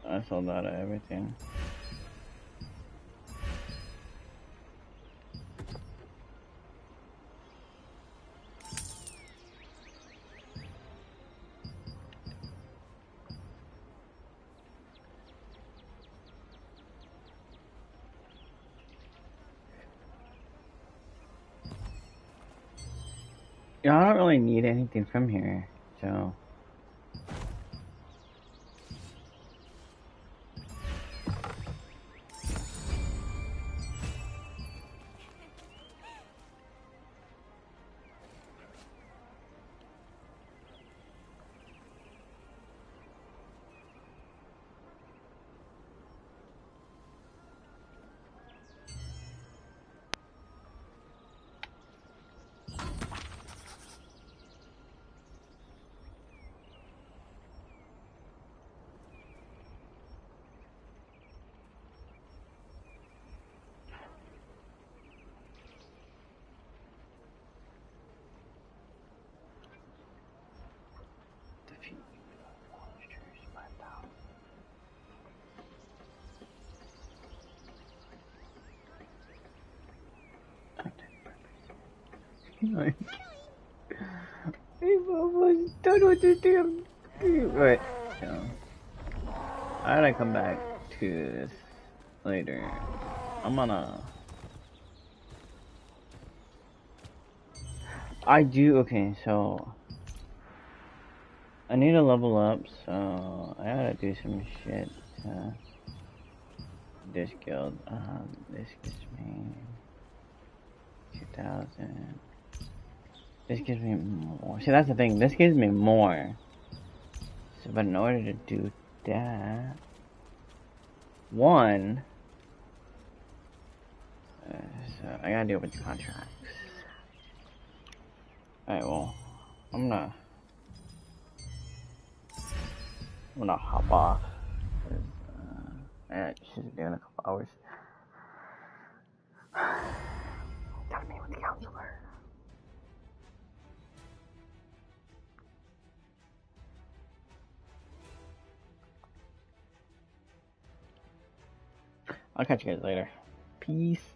I sold out of everything. Yeah, I don't really need anything from here, so. Like, I'm almost done with this damn thing. Right. So, I gotta come back to this later. I'm gonna. I do. Okay, so. I need to level up, so I gotta do some shit. This guild. This gives me 2,000. This gives me more. See, that's the thing. This gives me more. So, but in order to do that, one, so I gotta deal with the contracts. Alright, well, I'm gonna. I'm gonna hop off. She's doing a couple hours. Gotta meet with the counselor. I'll catch you guys later. Peace.